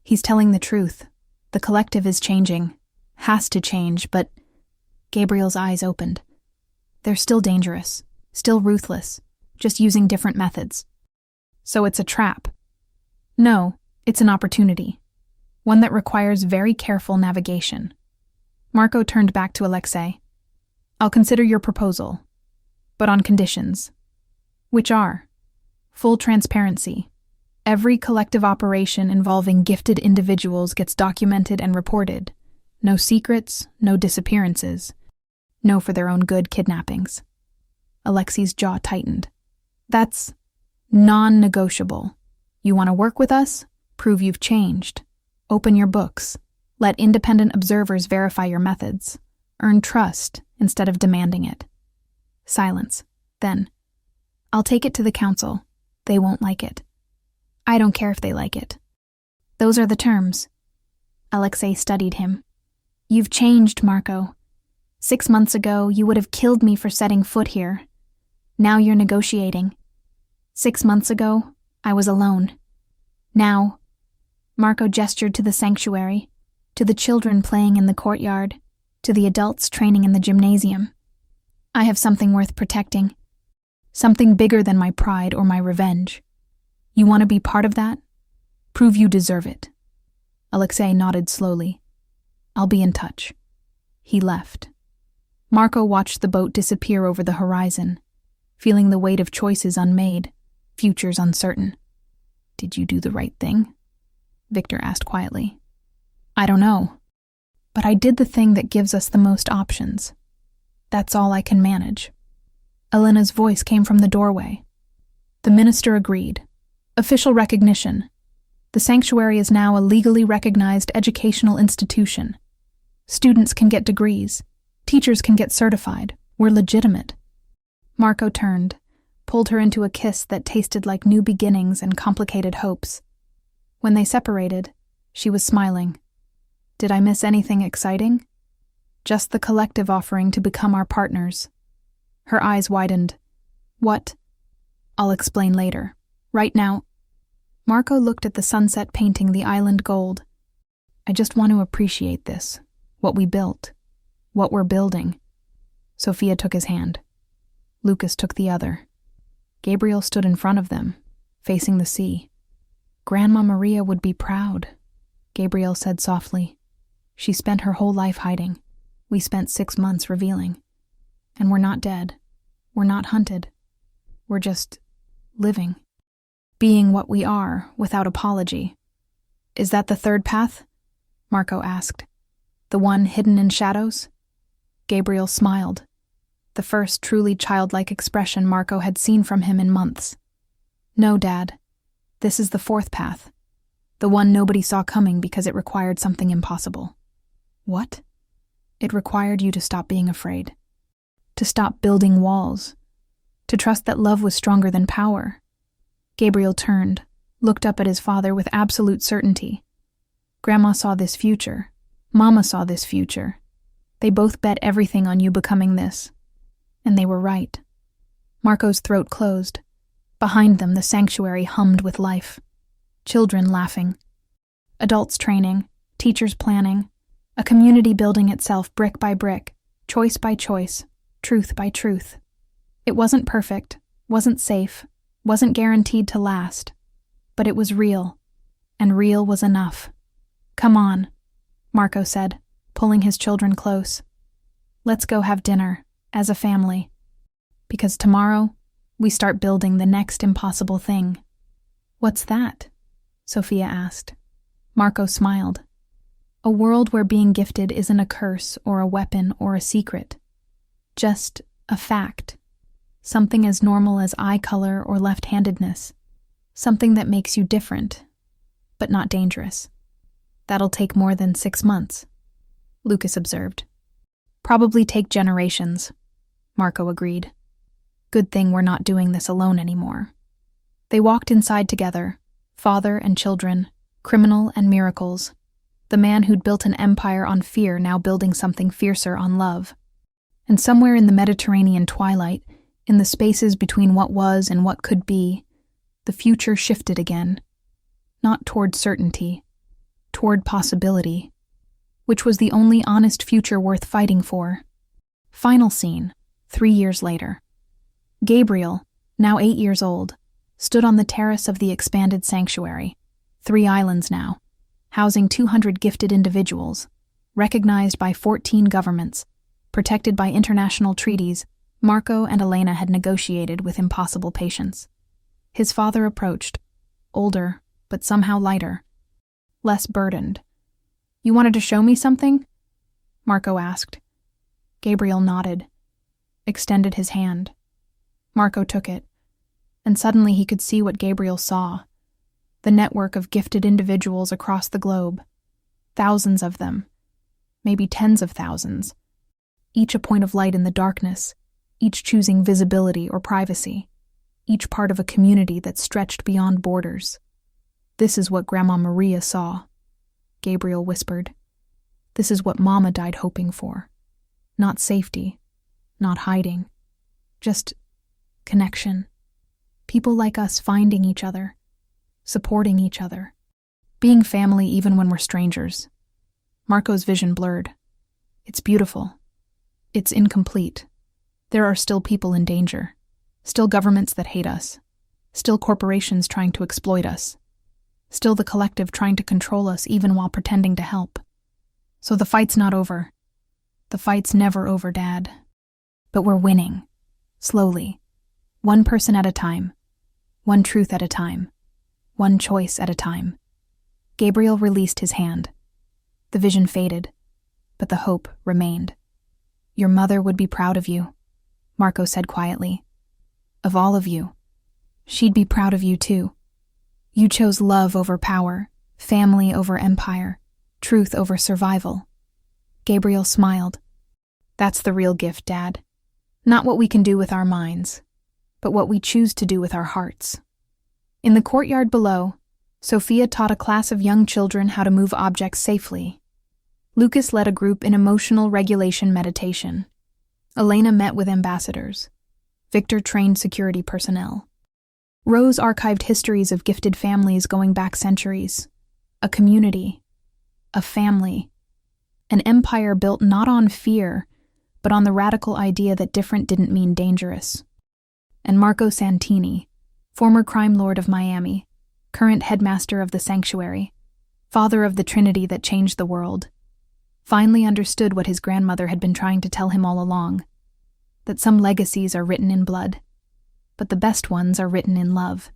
A: He's telling the truth. The collective is changing, has to change, but Gabriel's eyes opened. They're still dangerous, still ruthless, just using different methods. So it's a trap. No, it's an opportunity. One that requires very careful navigation. Marco turned back to Alexei. I'll consider your proposal, but on conditions. Which are full transparency. Every collective operation involving gifted individuals gets documented and reported. No secrets, no disappearances. No for their own good kidnappings. Alexei's jaw tightened. That's non-negotiable. You want to work with us? Prove you've changed. Open your books. Let independent observers verify your methods. Earn trust instead of demanding it. Silence. Then, I'll take it to the council. They won't like it. I don't care if they like it. Those are the terms. Alexei studied him. You've changed, Marco. 6 months ago, you would have killed me for setting foot here. Now you're negotiating. 6 months ago, I was alone. Now, Marco gestured to the sanctuary, to the children playing in the courtyard, to the adults training in the gymnasium. I have something worth protecting. Something bigger than my pride or my revenge. You want to be part of that? Prove you deserve it. Alexei nodded slowly. I'll be in touch. He left. Marco watched the boat disappear over the horizon, feeling the weight of choices unmade, futures uncertain. Did you do the right thing? Victor asked quietly. I don't know, but I did the thing that gives us the most options. That's all I can manage. Elena's voice came from the doorway. The minister agreed. Official recognition. The sanctuary is now a legally recognized educational institution. Students can get degrees. Teachers can get certified. We're legitimate. Marco turned, pulled her into a kiss that tasted like new beginnings and complicated hopes. When they separated, she was smiling. Did I miss anything exciting? Just the collective offering to become our partners. Her eyes widened. What? I'll explain later. Right now. Marco looked at the sunset painting the island gold. I just want to appreciate this. What we built. What we're building. Sophia took his hand. Lucas took the other. Gabriel stood in front of them, facing the sea. Grandma Maria would be proud, Gabriel said softly. She spent her whole life hiding. We spent 6 months revealing. And we're not dead. We're not hunted. We're just living. Being what we are, without apology. Is that the third path? Marco asked. The one hidden in shadows? Gabriel smiled. The first truly childlike expression Marco had seen from him in months. No, Dad. This is the fourth path. The one nobody saw coming because it required something impossible. What? It required you to stop being afraid. To stop building walls. To trust that love was stronger than power. Gabriel turned, looked up at his father with absolute certainty. Grandma saw this future. Mama saw this future. They both bet everything on you becoming this. And they were right. Marco's throat closed. Behind them, the sanctuary hummed with life. Children laughing. Adults training. Teachers planning. A community building itself brick by brick, choice by choice, truth by truth. It wasn't perfect, wasn't safe, wasn't guaranteed to last. But it was real. And real was enough. Come on, Marco said, pulling his children close. Let's go have dinner, as a family. Because tomorrow, we start building the next impossible thing. What's that? Sophia asked. Marco smiled. A world where being gifted isn't a curse or a weapon or a secret. Just a fact. Something as normal as eye color or left-handedness. Something that makes you different, but not dangerous. That'll take more than 6 months, Lucas observed. Probably take generations, Marco agreed. Good thing we're not doing this alone anymore. They walked inside together, father and children, criminal and miracles. The man who'd built an empire on fear now building something fiercer on love. And somewhere in the Mediterranean twilight, in the spaces between what was and what could be, the future shifted again. Not toward certainty, toward possibility, which was the only honest future worth fighting for. Final scene, 3 years later. Gabriel, now 8 years old, stood on the terrace of the expanded sanctuary, 3 islands now, housing 200 gifted individuals, recognized by 14 governments, protected by international treaties Marco and Elena had negotiated with impossible patience. His father approached, older, but somehow lighter, less burdened. You wanted to show me something? Marco asked. Gabriel nodded, extended his hand. Marco took it, and suddenly he could see what Gabriel saw. The network of gifted individuals across the globe. Thousands of them. Maybe tens of thousands. Each a point of light in the darkness, each choosing visibility or privacy. Each part of a community that stretched beyond borders. This is what Grandma Maria saw, Gabriel whispered. This is what Mama died hoping for. Not safety, not hiding. Just connection. People like us finding each other. Supporting each other. Being family even when we're strangers. Marco's vision blurred. It's beautiful. It's incomplete. There are still people in danger. Still governments that hate us. Still corporations trying to exploit us. Still the collective trying to control us even while pretending to help. So the fight's not over. The fight's never over, Dad. But we're winning. Slowly. One person at a time. One truth at a time. One choice at a time. Gabriel released his hand. The vision faded, but the hope remained. Your mother would be proud of you, Marco said quietly. Of all of you. She'd be proud of you too. You chose love over power, family over empire, truth over survival. Gabriel smiled. That's the real gift, Dad. Not what we can do with our minds, but what we choose to do with our hearts. In the courtyard below, Sophia taught a class of young children how to move objects safely. Lucas led a group in emotional regulation meditation. Elena met with ambassadors. Victor trained security personnel. Rose archived histories of gifted families going back centuries. A community. A family. An empire built not on fear, but on the radical idea that different didn't mean dangerous. And Marco Santini, former crime lord of Miami, current headmaster of the sanctuary, father of the Trinity that changed the world, finally understood what his grandmother had been trying to tell him all along, that some legacies are written in blood, but the best ones are written in love.